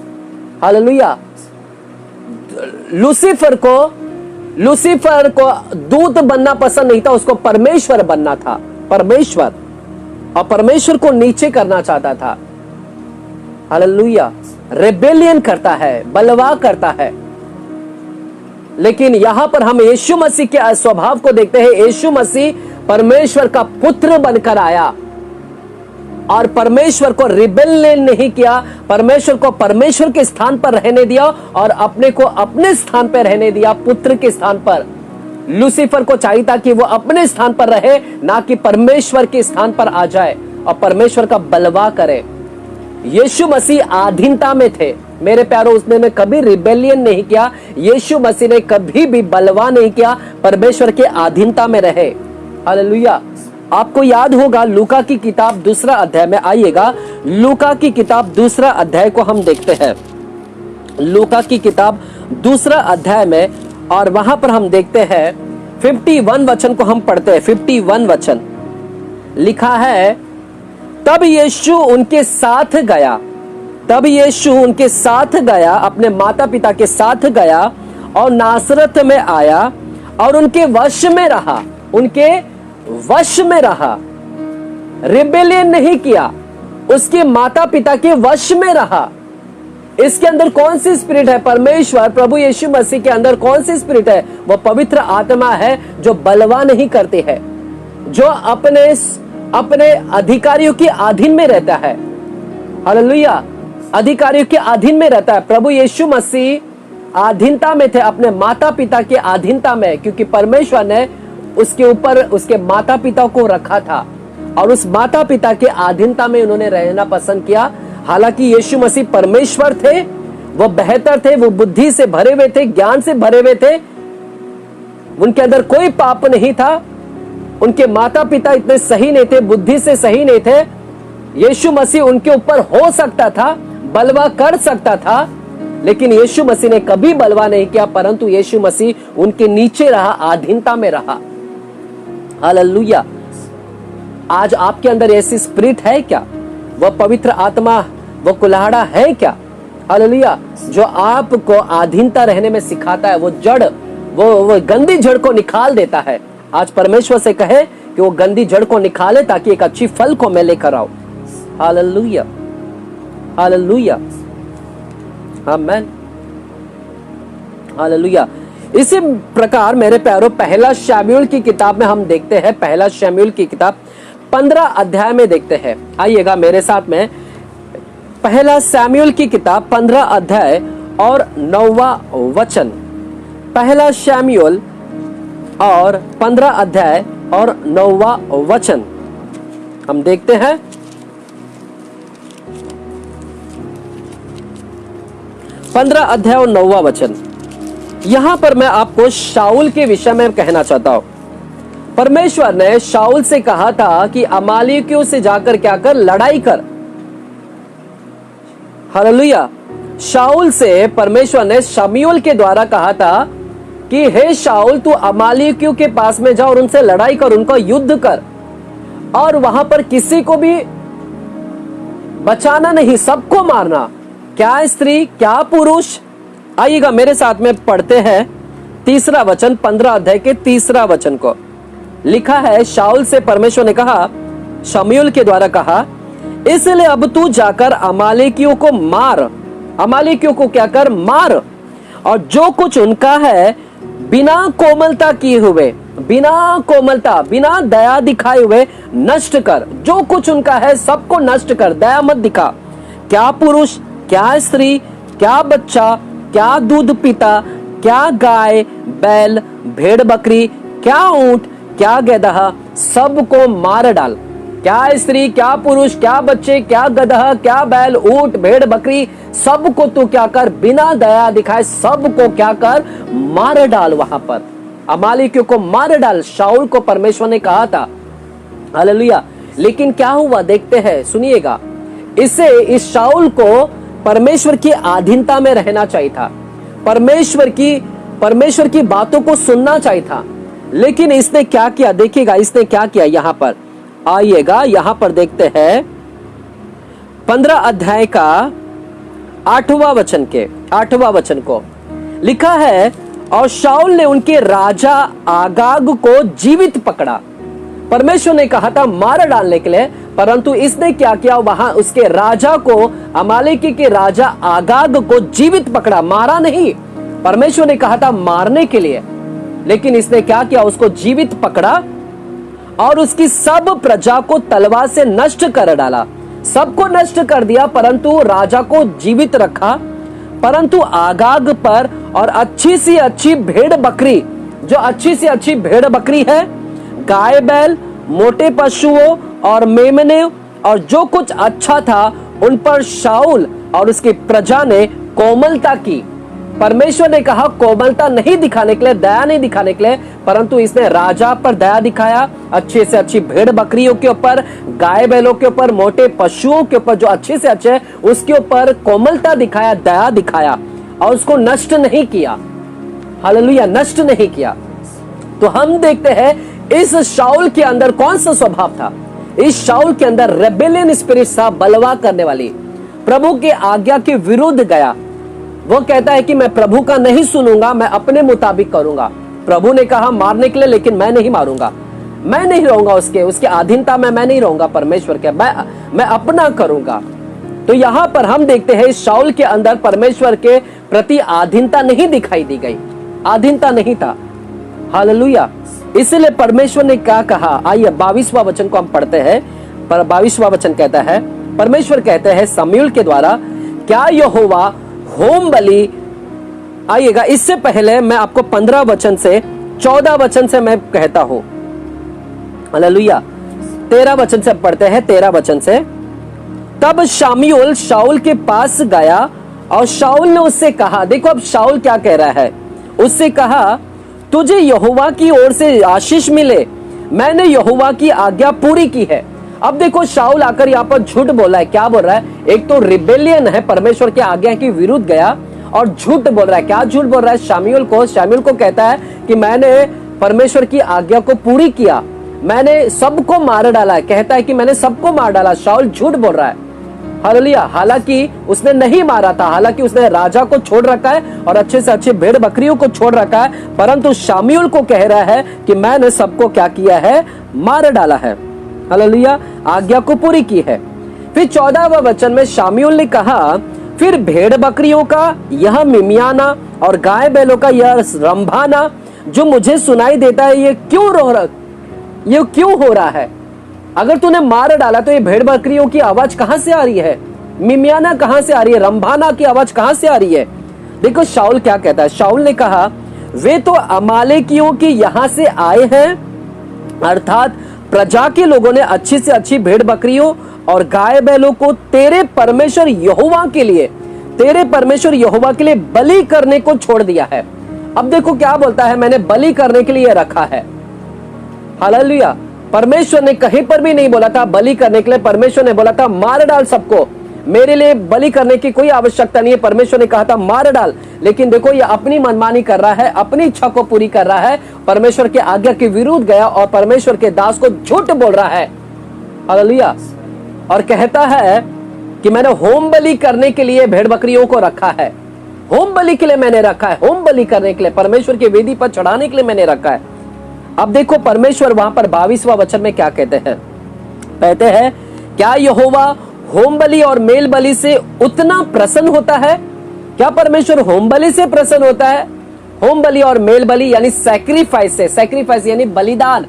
हालेलुया। लूसीफर को दूत बनना पसंद नहीं था, उसको परमेश्वर बनना था, परमेश्वर, और परमेश्वर को नीचे करना चाहता था। हालेलुया। रेबेलियन करता है, बलवा करता है। लेकिन यहां पर हम यीशु मसीह के स्वभाव को देखते हैं। यीशु मसीह परमेश्वर का पुत्र बनकर आया और परमेश्वर को रिबेल नहीं किया, परमेश्वर को परमेश्वर के स्थान पर रहने दिया और अपने को अपने स्थान पर रहने दिया, पुत्र के स्थान पर। लूसीफर को चाहिए था कि वो अपने स्थान पर रहे, ना कि परमेश्वर के स्थान पर आ जाए और परमेश्वर का बलवा करे। यीशु मसीह आधीनता में थे मेरे प्यारों, उसने कभी रिबेलियन नहीं किया। यीशु मसीह ने कभी भी बलवा नहीं किया, परमेश्वर के अधीनता में रहे। हालेलुया। आपको याद होगा लूका की किताब दूसरा अध्याय में, आइएगा लूका की किताब दूसरा अध्याय को हम देखते हैं। लूका की किताब दूसरा अध्याय में, और वहां पर हम देखते हैं 51 वचन को हम पढ़ते हैं। 51 वचन लिखा है, तब यीशु उनके साथ गया, तब यीशु उनके साथ गया, अपने माता पिता के साथ गया और नासरत में आया और उनके वश में रहा, उनके वश में रहा। रिबेलियन नहीं किया, उसके माता पिता के वश में रहा। इसके अंदर कौन सी स्पिरिट है? परमेश्वर प्रभु यीशु मसीह के अंदर कौन सी स्पिरिट है? वो पवित्र आत्मा है जो बलवा नहीं करती है, जो अपने अधिकारियों के अधीन में रहता है। हालेलुया। अधिकारियों के अधीन में रहता है। प्रभु यीशु मसीह अधीनता में थे, अपने माता पिता के अधीनता में, क्योंकि परमेश्वर ने उसके ऊपर उसके माता पिता को रखा था और उस माता पिता के अधीनता में उन्होंने रहना पसंद किया। हालांकि यीशु मसीह परमेश्वर थे, वो बेहतर थे, वो बुद्धि से भरे हुए थे, ज्ञान से भरे हुए थे, उनके अंदर कोई पाप नहीं था। उनके माता पिता इतने सही नहीं थे, बुद्धि से सही नहीं थे। यीशु मसीह उनके ऊपर हो सकता था, बलवा कर सकता था, लेकिन यीशु मसीह ने कभी बलवा नहीं किया, परंतु यीशु मसीह उनके नीचे रहा, अधीनता में रहा। हालेलुया। आज आपके अंदर ऐसी स्पिरिट है क्या? वह पवित्र आत्मा, वो कुल्हाड़ा है क्या? हालेलुया। जो आपको अधीनता रहने में सिखाता है, वो जड़, वो गंदी जड़ को निकाल देता है। आज परमेश्वर से कहे कि वो गंदी जड़ को निकाले ताकि एक अच्छी फल को मैं लेकर आऊं। हालेलुया, हालेलुया, आमेन, हालेलुया। इसी प्रकार मेरे प्यारों, पहला शमूएल की किताब में हम देखते हैं, पहला शमूएल की किताब 15 अध्याय में देखते हैं। आइएगा मेरे साथ में, पहला शमूएल की किताब 15 अध्याय और 9वां वचन। पहला शमूएल और 15 अध्याय और 9वां वचन हम देखते हैं। पंद्रह अध्याय और 9वां वचन। यहां पर मैं आपको शाऊल के विषय में कहना चाहता हूं। परमेश्वर ने शाऊल से कहा था कि अमालेकियों से जाकर क्या कर? लड़ाई कर। हालेलुया। शाऊल से परमेश्वर ने शमूएल के द्वारा कहा था कि हे शाऊल, तू अमालेकियों के पास में जा और उनसे लड़ाई कर, उनका युद्ध कर, और वहां पर किसी को भी बचाना नहीं, सबको मारना, क्या स्त्री क्या पुरुष। आइएगा मेरे साथ में पढ़ते हैं तीसरा वचन, 15 अध्याय के तीसरा वचन को। लिखा है, शाऊल से परमेश्वर ने कहा, शमूएल के द्वारा कहा, इसलिए अब तू जाकर अमालेकियों को मार। अमालेकियों को क्या कर? मार, और जो कुछ उनका है बिना कोमलता किए हुए, बिना कोमलता, बिना दया दिखाए हुए नष्ट कर। जो कुछ उनका है सबको नष्ट कर, दया मत दिखा। क्या पुरुष क्या स्त्री, क्या बच्चा, क्या दूध पीता, क्या गाय बैल भेड़ बकरी, क्या ऊंट क्या गदहा, सबको मार डाल। क्या स्त्री क्या पुरुष क्या बच्चे क्या गदहा क्या बैल ऊंट भेड़ बकरी, सबको तू क्या कर? बिना दया दिखाए सबको क्या कर? मार डाल। वहां पर अमालेकियों को मार डाल, शाऊल को परमेश्वर ने कहा था। हालेलुया। लेकिन क्या हुआ देखते हैं, सुनिएगा। इस शाऊल को परमेश्वर की अधीनता में रहना चाहिए था, परमेश्वर की बातों को सुनना चाहिए था, लेकिन इसने क्या किया? देखिएगा इसने क्या किया। यहां पर आइएगा, यहां पर देखते हैं 15 अध्याय का 8वां वचन को। लिखा है, और शाऊल ने उनके राजा आगाग को जीवित पकड़ा। परमेश्वर ने कहा था मार डालने के लिए, परंतु इसने क्या किया? वहां उसके राजा को, अमालेकी के राजा आगाग को जीवित पकड़ा, मारा नहीं। परमेश्वर ने कहा था मारने के लिए, लेकिन इसने क्या किया, उसको जीवित पकड़ा और उसकी सब प्रजा को तलवार से नष्ट कर डाला। सबको नष्ट कर दिया, परंतु राजा को जीवित रखा। परंतु आगाग पर और अच्छी सी अच्छी भेड़ बकरी, जो अच्छी सी अच्छी भेड़ बकरी है, गाय बैल, मोटे पशुओं और मेमने और जो कुछ अच्छा था, उन पर शाऊल और उसकी प्रजा ने कोमलता की। परमेश्वर ने कहा कोमलता नहीं दिखाने के लिए, दया नहीं दिखाने के लिए, परंतु इसने राजा पर दया दिखाया। अच्छे से अच्छी भेड़ बकरियों के ऊपर, गाय बैलों के ऊपर, मोटे पशुओं के ऊपर, जो अच्छे से अच्छे, उसके ऊपर कोमलता दिखाया, दया दिखाया और उसको नष्ट नहीं किया। हालेलुया, नष्ट नहीं किया। तो हम देखते हैं इस शाऊल के अंदर कौन सा स्वभाव था। इस शाऊल के अंदर रेबेलियन स्पिरिट था, बलवा करने वाली, प्रभु के आज्ञा के विरुद्ध गया। वो कहता है कि मैं प्रभु का नहीं सुनूंगा, मैं अपने मुताबिक करूंगा। प्रभु ने कहा मारने के लिए, लेकिन मैं नहीं मारूंगा, मैं नहीं रहूंगा उसके अधीनता में, मैं नहीं रहूंगा परमेश्वर के, मैं अपना करूंगा। तो यहां पर हम देखते हैं शाऊल के अंदर परमेश्वर के प्रति अधीनता नहीं दिखाई दी गई, अधीनता नहीं था। हालेलुया। इसलिए परमेश्वर ने क्या कहा, आइए 22वां वचन को हम पढ़ते हैं। पर 22वां वचन कहता है, परमेश्वर कहते हैं शमूएल के द्वारा, क्या यहोवा होम बलि, आइएगा इससे पहले मैं आपको 15 वचन से 14 वचन से मैं कहता हूं। हालेलुया। 13 वचन से पढ़ते हैं, 13 वचन से। तब शमूएल शाऊल के पास गया और शाऊल ने उससे कहा, देखो अब शाऊल क्या कह रहा है, उससे कहा तुझे यहोवा की ओर से आशीष मिले, मैंने यहोवा की आज्ञा पूरी की है। अब देखो शाऊल आकर यहाँ पर झूठ बोला है। क्या बोल रहा है, एक तो रिबेलियन है, परमेश्वर की आज्ञा के विरुद्ध गया और झूठ बोल रहा है। क्या झूठ बोल रहा है, शमूएल को कहता है कि मैंने परमेश्वर की आज्ञा को पूरी किया, मैंने सबको मार डाला है, कहता है कि मैंने सबको मार डाला। शाऊल झूठ बोल रहा है। हालेलुया। हालांकि उसने नहीं मारा था, हालांकि उसने राजा को छोड़ रखा है और अच्छे से अच्छे भेड़ बकरियों को छोड़ रखा है, परंतु शमूएल को कह रहा है कि मैंने सबको क्या किया है, मार डाला है। हालेलुया, आज्ञा को पूरी की है। फिर 14वां वचन में शमूएल ने कहा, फिर भेड़ बकरियों का यह मिमियाना और गाय बैलों का यह रंभाना जो मुझे सुनाई देता है, ये क्यों हो रहा है? अगर तूने मार डाला तो ये भेड़ बकरियों की आवाज कहां से आ रही है, मिमियाना कहां से आ रही है, रंभाना की आवाज कहां से आ रही है? देखो शाऊल क्या कहता है। शाऊल ने कहा वे तो अमालेकियों के यहां से आए हैं, अर्थात प्रजा के लोगों ने अच्छी से अच्छी भेड़ बकरियों और गाय बैलों को तेरे परमेश्वर यहोवा के लिए बलि करने को छोड़ दिया है। अब देखो क्या बोलता है, मैंने बलि करने के लिए रखा है। हालेलुया। परमेश्वर ने कहीं पर भी नहीं बोला था बलि करने के लिए, परमेश्वर ने बोला था मार डाल सबको, मेरे लिए बलि करने की कोई आवश्यकता नहीं है। परमेश्वर ने कहा था मार डाल, लेकिन देखो ये अपनी मनमानी कर रहा है, अपनी इच्छा को पूरी कर रहा है, परमेश्वर के आज्ञा के विरुद्ध गया और परमेश्वर के दास को झूठ बोल रहा है। हालेलुया। और कहता है कि मैंने होम बलि करने के लिए भेड़ बकरियों को रखा है, होम बलि के लिए मैंने रखा है, होम बलि करने के लिए, परमेश्वर की वेदी पर चढ़ाने के लिए मैंने रखा है। अब देखो परमेश्वर वहां पर 22वां वचन में क्या कहते हैं, कहते हैं क्या यहोवा होम बलि और मेल बलि से उतना प्रसन्न होता है? क्या परमेश्वर होम बलि से प्रसन्न होता है? होम बलि और मेल बलि यानी सैक्रिफाइस से, सैक्रिफाइस यानी बलिदान,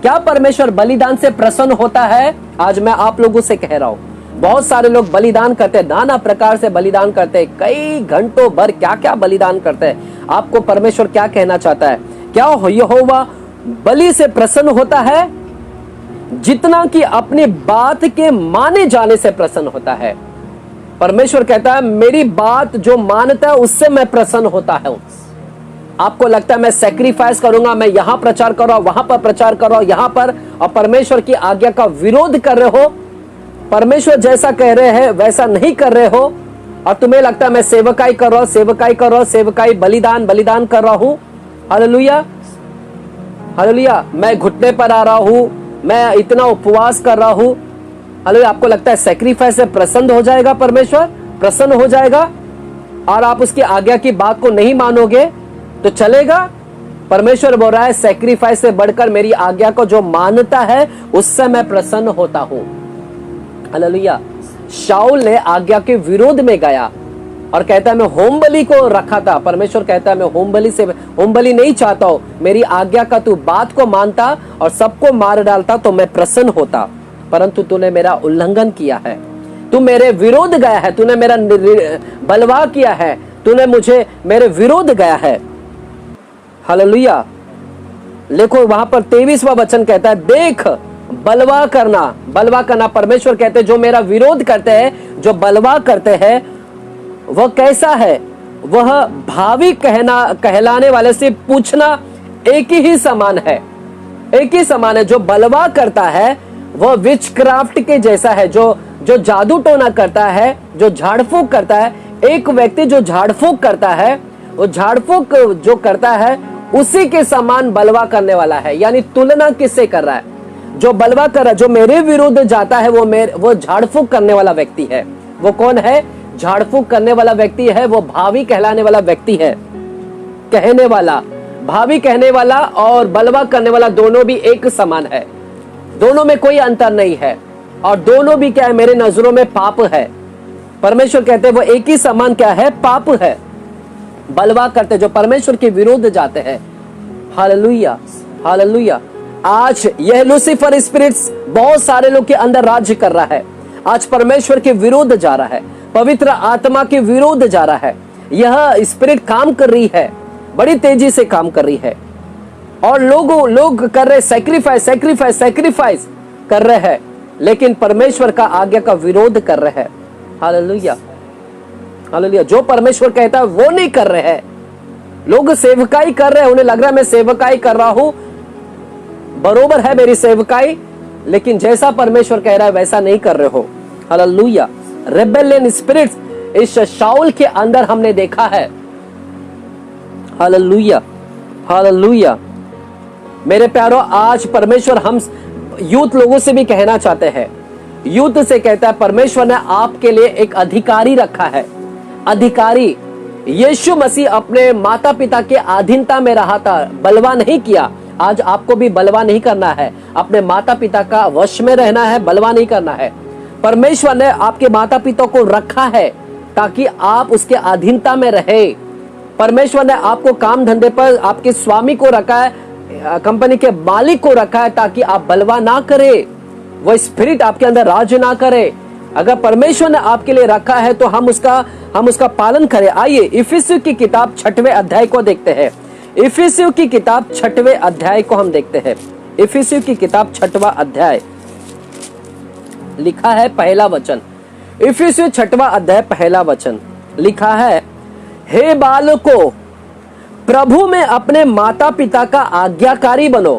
क्या परमेश्वर बलिदान से प्रसन्न होता है? आज मैं आप लोगों से कह रहा हूं, बहुत सारे लोग बलिदान करते हैं, नाना प्रकार से बलिदान करते हैं, कई घंटों भर क्या क्या बलिदान करते हैं। आपको परमेश्वर क्या कहना चाहता है? क्या यहोवा बलि से प्रसन्न होता है? जितना कि अपनी बात के माने जाने से प्रसन्न होता है। परमेश्वर कहता है मेरी बात जो मानता है उससे मैं प्रसन्न होता हूं। आपको लगता है मैं सैक्रिफाइस करूंगा, मैं यहां प्रचार कर रहा हूं, वहां पर प्रचार कर रहा हूं, यहां पर, और परमेश्वर की आज्ञा का विरोध कर रहे हो, परमेश्वर जैसा कह रहे हैं वैसा नहीं कर रहे हो, और तुम्हें लगता है मैं सेवकाई कर रहा हूं, सेवकाई बलिदान कर रहा हूं। Hallelujah, hallelujah. मैं घुटने पर आ रहा हूं, मैं इतना उपवास कर रहा हूं। हालेलुया। आपको लगता है सैक्रिफाइस से प्रसन्न हो जाएगा, परमेश्वर प्रसन्न हो जाएगा, और आप उसकी आज्ञा की बात को नहीं मानोगे तो चलेगा? परमेश्वर बोल रहा है सैक्रिफाइस से बढ़कर मेरी आज्ञा को जो मानता है उससे मैं प्रसन्न होता हूं। हालेलुया। शाऊल ने आज्ञा के विरोध में गया, और कहता है मैं होम बलि को रखा था। परमेश्वर कहता है मैं होम बलि नहीं चाहता हूं, मेरी आज्ञा का तू बात को मानता और सबको मार डालता तो मैं प्रसन्न होता, परंतु तूने मेरा उल्लंघन किया है, तू मेरे विरोध गया है, तूने मेरा बलवा किया है, तूने मुझे मेरे विरोध गया है। हालेलुया। देखो वहां पर 23वां वचन कहता है देख बलवा करना। परमेश्वर कहते हैं जो मेरा विरोध करते हैं, जो बलवा करते हैं, वह कैसा है? वह भावी कहलाने वाले से पूछना एक ही समान है, एक ही समान है। जो बलवा करता है वह विचक्राफ्ट के जैसा है, जो जादू टोना करता है, जो झाड़ फूक करता है। एक व्यक्ति जो झाड़ फूक करता है, वो झाड़ फूक जो करता है उसी के समान बलवा करने वाला है। यानी तुलना किससे कर रहा है? जो बलवा कर रहा है, जो मेरे विरुद्ध जाता है, वो झाड़ फूक करने वाला व्यक्ति है। वो कौन है? झाड़ फूक करने वाला व्यक्ति है, वो भावी कहलाने वाला व्यक्ति है। कहने वाला, भावी कहने वाला और बलवा करने वाला दोनों भी एक समान है, दोनों में कोई अंतर नहीं है, और दोनों भी क्या है? मेरे नजरों में पाप है। परमेश्वर कहते हैं वो एक ही समान क्या है? पाप है। बलवा करते जो परमेश्वर के विरुद्ध जाते हैं। Hallelujah, hallelujah. आज यह लूसीफर स्पिरिट्स बहुत सारे लोग के अंदर राज्य कर रहा है। आज परमेश्वर के विरुद्ध जा रहा है, पवित्र आत्मा के विरुद्ध जा रहा है। यह स्पिरिट काम कर रही है, बड़ी तेजी से काम कर रही है, और लोग कर रहे सैक्रिफाइस कर रहे हैं, लेकिन परमेश्वर का आज्ञा का विरोध कर रहे हैं। Hallelujah, hallelujah. जो परमेश्वर कहता है वो नहीं कर रहे हैं। लोग सेवकाई कर रहे हैं, उन्हें लग रहा है मैं सेवकाई कर रहा हूं, बरोबर है मेरी सेवकाई, लेकिन जैसा परमेश्वर कह रहा है वैसा नहीं कर रहे हो। हालेलुया। रेबेलियन स्पिरिट्स इस शाऊल के अंदर हमने देखा है। Hallelujah, hallelujah. मेरे प्यारो, आज परमेश्वर हम यूथ लोगों से भी कहना चाहते हैं, यूथ से कहता है परमेश्वर ने आपके लिए एक अधिकारी रखा है। अधिकारी यीशु मसीह अपने माता पिता के अधीनता में रहा था, बलवा नहीं किया। आज आपको भी बलवा नहीं करना है, अपने माता पिता का वश में रहना है, बलवा नहीं करना है। परमेश्वर ने आपके माता पिता को रखा है ताकि आप उसके अधीनता में रहे। परमेश्वर ने आपको काम धंधे पर आपके स्वामी को रखा है, कंपनी के मालिक को रखा है, ताकि आप बलवा ना करे, वो स्पिरिट आपके अंदर राज ना करे। अगर परमेश्वर ने आपके लिए रखा है तो हम उसका पालन करें। आइए इफिसियों की किताब 6वें अध्याय को देखते हैं। इफिसियों की किताब 6वें अध्याय को हम देखते हैं। इफिसियों की किताब 6वां अध्याय, लिखा है पहला वचन। इफिसियों 6वां अध्याय पहला वचन लिखा है, हे बालकों प्रभु में अपने माता पिता का आज्ञाकारी बनो।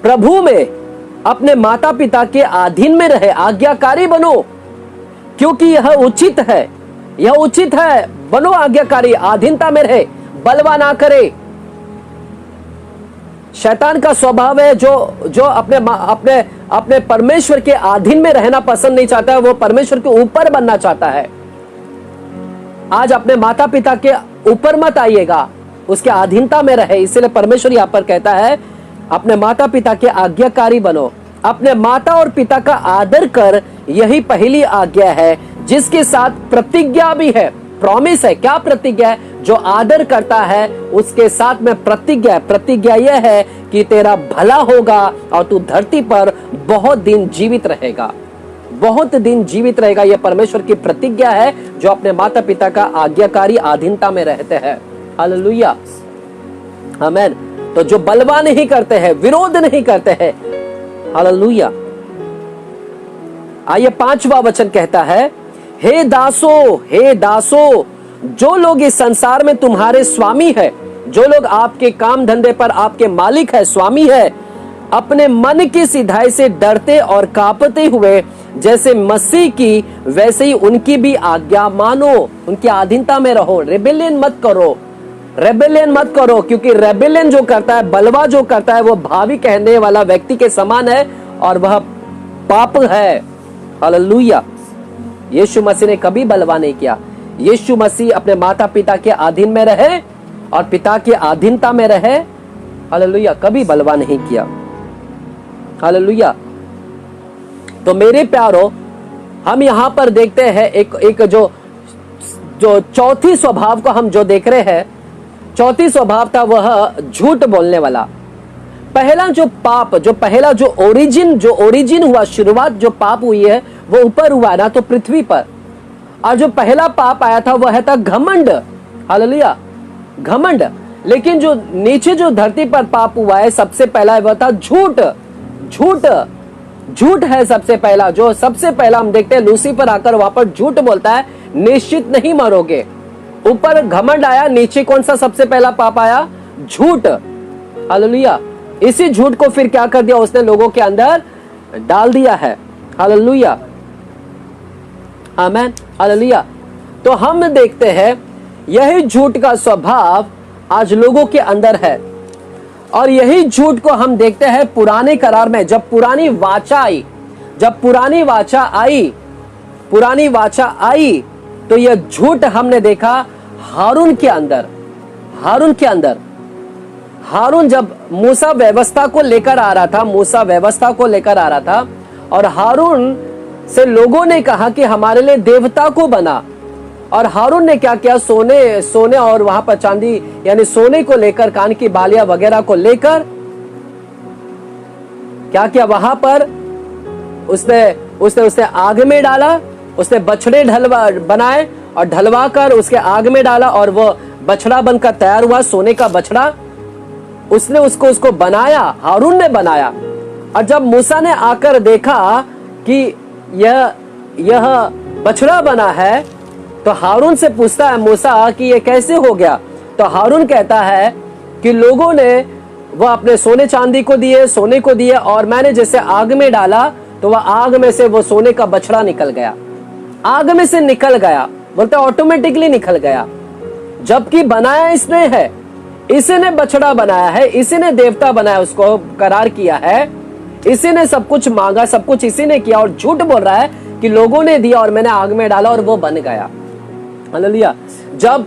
प्रभु में अपने माता पिता के अधीन में रहे, आज्ञाकारी बनो, क्योंकि यह उचित है, यह उचित है। बनो आज्ञाकारी, अधीनता में रहे, बलवा ना करे। शैतान का स्वभाव है जो अपने परमेश्वर के अधीन में रहना पसंद नहीं चाहता है, वो परमेश्वर के ऊपर बनना चाहता है। आज अपने माता पिता के ऊपर मत आइएगा, उसके अधीनता में रहे। इसलिए परमेश्वर यहां पर कहता है अपने माता पिता के आज्ञाकारी बनो, अपने माता और पिता का आदर कर, यही पहली आज्ञा है जिसके साथ प्रतिज्ञा भी है। प्रॉमिस है। क्या प्रतिज्ञा है? जो आदर करता है उसके साथ में प्रतिज्ञा यह है कि तेरा भला होगा और तू धरती पर बहुत दिन जीवित रहेगा, बहुत दिन जीवित रहेगा। यह परमेश्वर की प्रतिज्ञा है जो अपने माता पिता का आज्ञाकारी अधीनता में रहते हैं। हालेलुया, आमीन। तो जो बलवा नहीं करते हैं, विरोध नहीं करते हैं। हालेलुया। आइए 5वां वचन कहता है, हे दासो, जो लोग इस संसार में तुम्हारे स्वामी है, जो लोग आपके काम धंधे पर आपके मालिक है, स्वामी है, अपने मन की सिधाई से डरते और कांपते हुए जैसे मसीह की, वैसे ही उनकी भी आज्ञा मानो, उनकी अधीनता में रहो। रेबेलियन मत करो, क्योंकि रेबेलियन जो करता है, बलवा जो करता है, वो भावी कहने वाला व्यक्ति के समान है और वह पाप है। हालेलुया। यीशु मसीह ने कभी बलवा नहीं किया। यीशु मसीह अपने माता पिता के अधीन में रहे और पिता की अधीनता में रहे। हालेलुया, कभी बलवा नहीं किया। हालेलुया। तो मेरे प्यारो, हम यहां पर देखते हैं एक जो जो चौथी स्वभाव को हम जो देख रहे हैं, चौथी स्वभाव था वह झूठ बोलने वाला। पहला जो पाप, जो पहला जो ओरिजिन हुआ, शुरुआत जो पाप हुई है वो ऊपर हुआ ना, तो पृथ्वी पर। और जो पहला पाप आया था वह था घमंड। हालेलुया, घमंड। लेकिन जो नीचे जो धरती पर पाप हुआ है सबसे पहला वह था झूठ। झूठ है सबसे पहला, जो सबसे पहला हम देखते हैं लूसीफर आकर वहां पर झूठ बोलता है, निश्चित नहीं मरोगे। ऊपर घमंड आया, नीचे कौन सा सबसे पहला पाप आया? झूठ। हालेलुया। इसी झूठ को फिर क्या कर दिया उसने? लोगों के अंदर डाल दिया है। हालेलुया, आमीन, हालेलुया। तो हम देखते हैं यही झूठ का स्वभाव आज लोगों के अंदर है। और यही झूठ को हम देखते हैं पुराने करार में, जब पुरानी वाचा आई, तो यह झूठ हमने देखा हारून के अंदर। हारून जब मूसा व्यवस्था को लेकर आ रहा था, और हारून से लोगों ने कहा कि हमारे लिए देवता को बना। और हारून ने क्या किया? सोने और वहां पर चांदी यानी सोने को लेकर, कान की बालियां वगैरह को लेकर क्या किया? वहां पर उसने आग में डाला। उसने बछड़े बनाए और ढलवा कर उसके आग में डाला, और वो बछड़ा बनकर तैयार हुआ, सोने का बछड़ा। उसने उसको बनाया, हारून ने बनाया। और जब मूसा ने आकर देखा कि यह बछड़ा बना है, तो हारून से पूछता है मूसा कि ये कैसे हो गया? तो हारून कहता है कि लोगों ने वह अपने सोने चांदी को दिए, और मैंने जैसे आग में डाला तो वह आग में से वो सोने का बछड़ा निकल गया। आग में से निकल गया, बोलते ऑटोमेटिकली निकल गया। जबकि बनाया इसने है, इसी ने बछड़ा बनाया है, इसी ने देवता बनाया, उसको करार किया है, इसी ने सब कुछ मांगा, सब कुछ इसी ने किया। और झूठ बोल रहा है कि लोगों ने दिया और मैंने आग में डाला और वो बन गया। हालेलुया। जब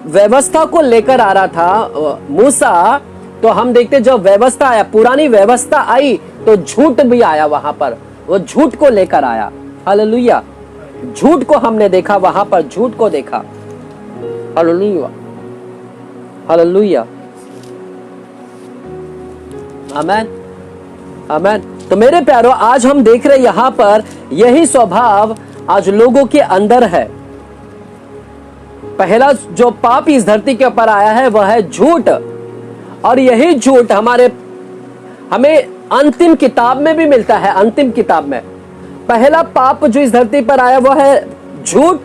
व्यवस्था को लेकर आ रहा था मूसा, तो हम देखते जब व्यवस्था आया, पुरानी व्यवस्था आई, तो झूठ भी आया वहां पर। वो झूठ को लेकर आया। हालेलुया। झूठ को हमने देखा वहां पर, झूठ को देखा। हालेलुया, हालेलुया, आमीन, आमीन। तो मेरे प्यारों, आज हम देख रहे यहां पर यही स्वभाव आज लोगों के अंदर है। पहला जो पाप इस धरती के ऊपर आया है वह है झूठ। और यही झूठ हमें अंतिम किताब में भी मिलता है। अंतिम किताब में पहला पाप जो इस धरती पर आया वह है झूठ।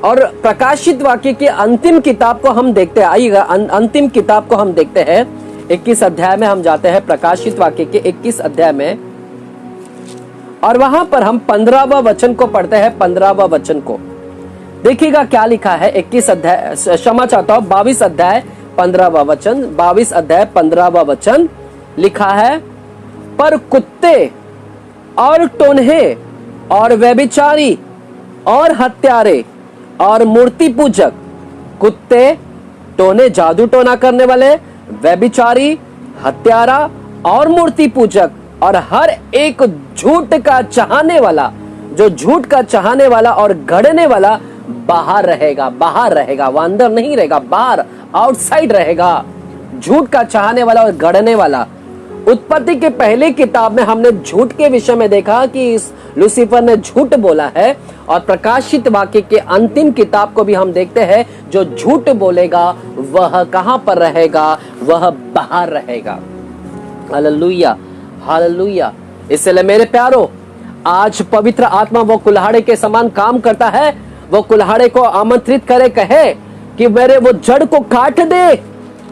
और प्रकाशित वाक्य की अंतिम किताब को हम देखते हैं। आइएगा, अंतिम किताब को हम देखते हैं। 21 अध्याय में हम जाते हैं, प्रकाशित वाक्य के 21 अध्याय में, और वहां पर हम 15वां वचन को पढ़ते हैं। 15वां वचन को देखिएगा क्या लिखा है। 21 अध्याय, क्षमा चाहता हूं, 22 अध्याय 15वां वचन, 22 अध्याय 15वां वचन लिखा है, पर कुत्ते और टोन्हे और व्यभिचारी और हत्यारे और मूर्ति पूजक, कुत्ते, टोने जादू टोना करने वाले, व्यभिचारी, हत्यारा और मूर्ति पूजक, और हर एक झूठ का चाहने वाला, जो झूठ का चाहने वाला और गढ़ने वाला बाहर रहेगा। बाहर रहेगा, वो अंदर नहीं रहेगा, बाहर, आउटसाइड रहेगा। झूठ का चाहने वाला और गढ़ने वाला। उत्पत्ति के पहले किताब में हमने झूठ के विषय में देखा कि इस लूसीफर ने झूठ बोला है। और प्रकाशित वाक्य के अंतिम किताब को भी हम देखते हैं, जो झूठ बोलेगा वह कहां पर रहेगा? वह बाहर रहेगा। Hallelujah, hallelujah. इसलिए मेरे प्यारो, आज पवित्र आत्मा वो कुल्हाड़े के समान काम करता है। वो कुल्हाड़े को आमंत्रित करे, कहे कि मेरे वो जड़ को काट दे,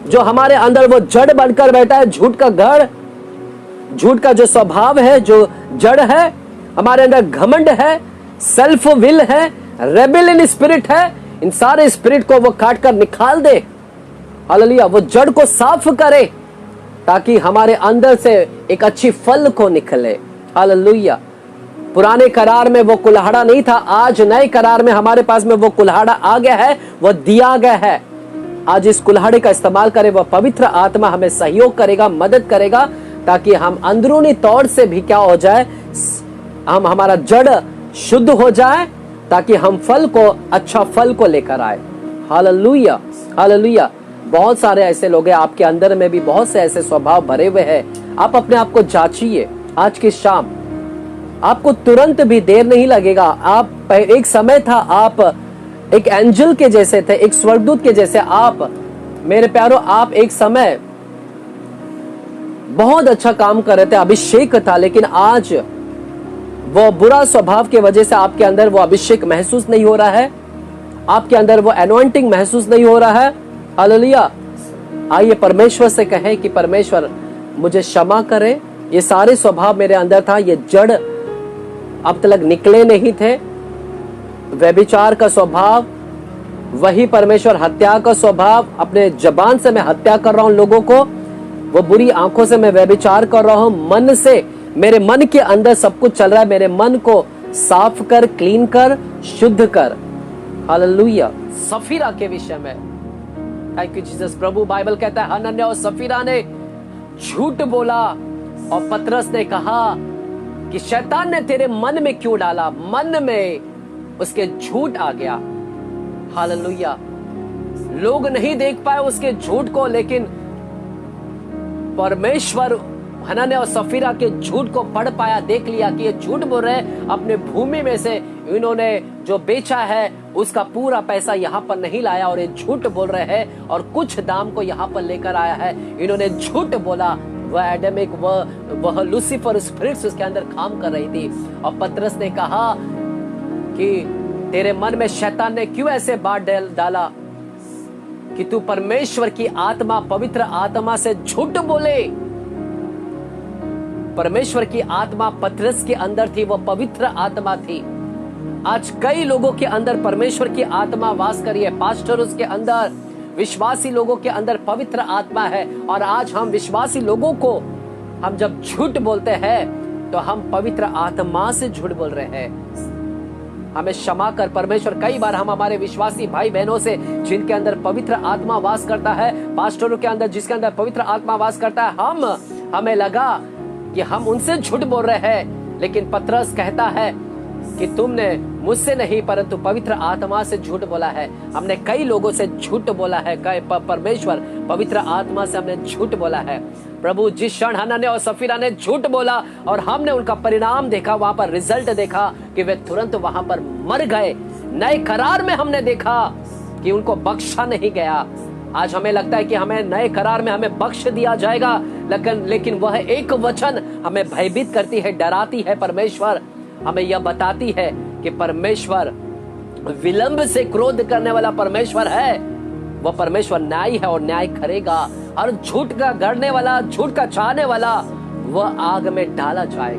जो हमारे अंदर वो जड़ बनकर बैठा है, झूठ का गढ़, झूठ का जो स्वभाव है, जो जड़ है हमारे अंदर, घमंड है, सेल्फ विल है, रेबेलियन स्पिरिट है। इन सारे स्पिरिट को वो काट कर निकाल दे। हालेलुया। वो जड़ को साफ करे ताकि हमारे अंदर से एक अच्छी फल को निकले। हालेलुया। पुराने करार में वो कुल्हाड़ा नहीं था, आज नए करार में हमारे पास में वो कुल्हाड़ा आ गया है, वो दिया गया है। आज इस कुल्हाड़े का इस्तेमाल करें, वह पवित्र आत्मा हमें सहयोग करेगा, मदद करेगा, ताकि हम अंदरूनी तौर से भी क्या हो जाए, हमारा जड़ शुद्ध हो जाए ताकि हम अच्छा फल को लेकर आए। Hallelujah, hallelujah. बहुत सारे ऐसे लोग हैं, आपके अंदर में भी बहुत से ऐसे स्वभाव भरे हुए हैं। आप अपने आप को जांचिए आज की शाम, आपको तुरंत भी देर नहीं लगेगा। आप एक समय था, आप एक एंजल के जैसे थे, एक स्वर्गदूत के जैसे। आप मेरे प्यारो, आप एक समय बहुत अच्छा काम कर रहे थे, अभिषेक था, लेकिन आज वो बुरा स्वभाव की वजह से आपके अंदर वो अभिषेक महसूस नहीं हो रहा है, आपके अंदर वो एनॉइंटिंग महसूस नहीं हो रहा है। हालेलुया। आइए परमेश्वर से कहें कि परमेश्वर मुझे क्षमा करे, ये सारे स्वभाव मेरे अंदर था, ये जड़ अब तक निकले नहीं थे। व्यभिचार का स्वभाव, वही परमेश्वर हत्या का स्वभाव, अपने जबान से मैं हत्या कर रहा हूं लोगों को, वो बुरी आंखों से मैं व्यभिचार कर रहा हूं, मन से, मेरे मन के अंदर सब कुछ चल रहा है, मेरे मन को साफ कर, क्लीन कर, शुद्ध कर। हालेलुया। सफीरा के विषय में thank you Jesus. Prabhu Bible कहता है हनन्याह और सफीरा ने झूठ बोला और पतरस ने कहा कि शैतान ने तेरे मन में क्यों डाला, मन में उसके झूठ आ गया। हालेलुया। लोग नहीं देख पाए उसके झूठ को, लेकिन परमेश्वर हनन्याह और सफीरा के झूठ को पढ़ पाया, देख लिया कि ये झूठ बोल रहे हैं। अपने भूमि में से इन्होंने जो बेचा है उसका पूरा पैसा यहाँ पर नहीं लाया और ये झूठ बोल रहे हैं और कुछ दाम को यहाँ पर लेकर आया है। इन्होंने झूठ बोला। वह एडमिक, वह लूसीफर स्पिरिट्स उसके अंदर काम कर रही थी। और पतरस ने कहा कि तेरे मन में शैतान ने क्यों ऐसे बात डाला कि तू परमेश्वर की आत्मा, पवित्र आत्मा से झूठ बोले। परमेश्वर की आत्मा पतरस के अंदर थी, वो पवित्र आत्मा थी। आज कई लोगों के अंदर परमेश्वर की आत्मा वास करी है, पास्टर्स के अंदर, विश्वासी लोगों के अंदर पवित्र आत्मा है। और आज हम विश्वासी लोगों को, हम जब झूठ बोलते हैं तो हम पवित्र आत्मा से झूठ बोल रहे हैं। हमें क्षमा कर परमेश्वर। कई बार हम हमारे विश्वासी भाई बहनों से, जिनके अंदर पवित्र आत्मा वास करता है, पास्टरों के अंदर जिसके अंदर पवित्र आत्मा वास करता है, हमें लगा कि हम उनसे झूठ बोल रहे हैं, लेकिन पतरस कहता है कि तुमने मुझसे नहीं परंतु पवित्र आत्मा से झूठ बोला है। हमने कई लोगों से झूठ बोला है, परमेश्वर पवित्र आत्मा से हमने झूठ बोला है। प्रभु जिस क्षण हनन्याह और सफीरा ने झूठ बोला और हमने उनका परिणाम देखा, वहां पर रिजल्ट देखा कि वे तुरंत वहां पर मर गए। नए करार में हमने देखा कि उनको बख्शा नहीं गया। आज हमें लगता है कि हमें नए करार में हमें बख्श दिया जाएगा, लेकिन वह एक वचन हमें भयभीत करती है, डराती है। परमेश्वर हमें यह बताती है कि परमेश्वर विलंब से क्रोध करने वाला परमेश्वर है। वह परमेश्वर न्यायी है और न्याय करेगा। और झूठ का गढ़ने वाला, झूठ का चाहने वाला, वह आग में डाला जाएगा।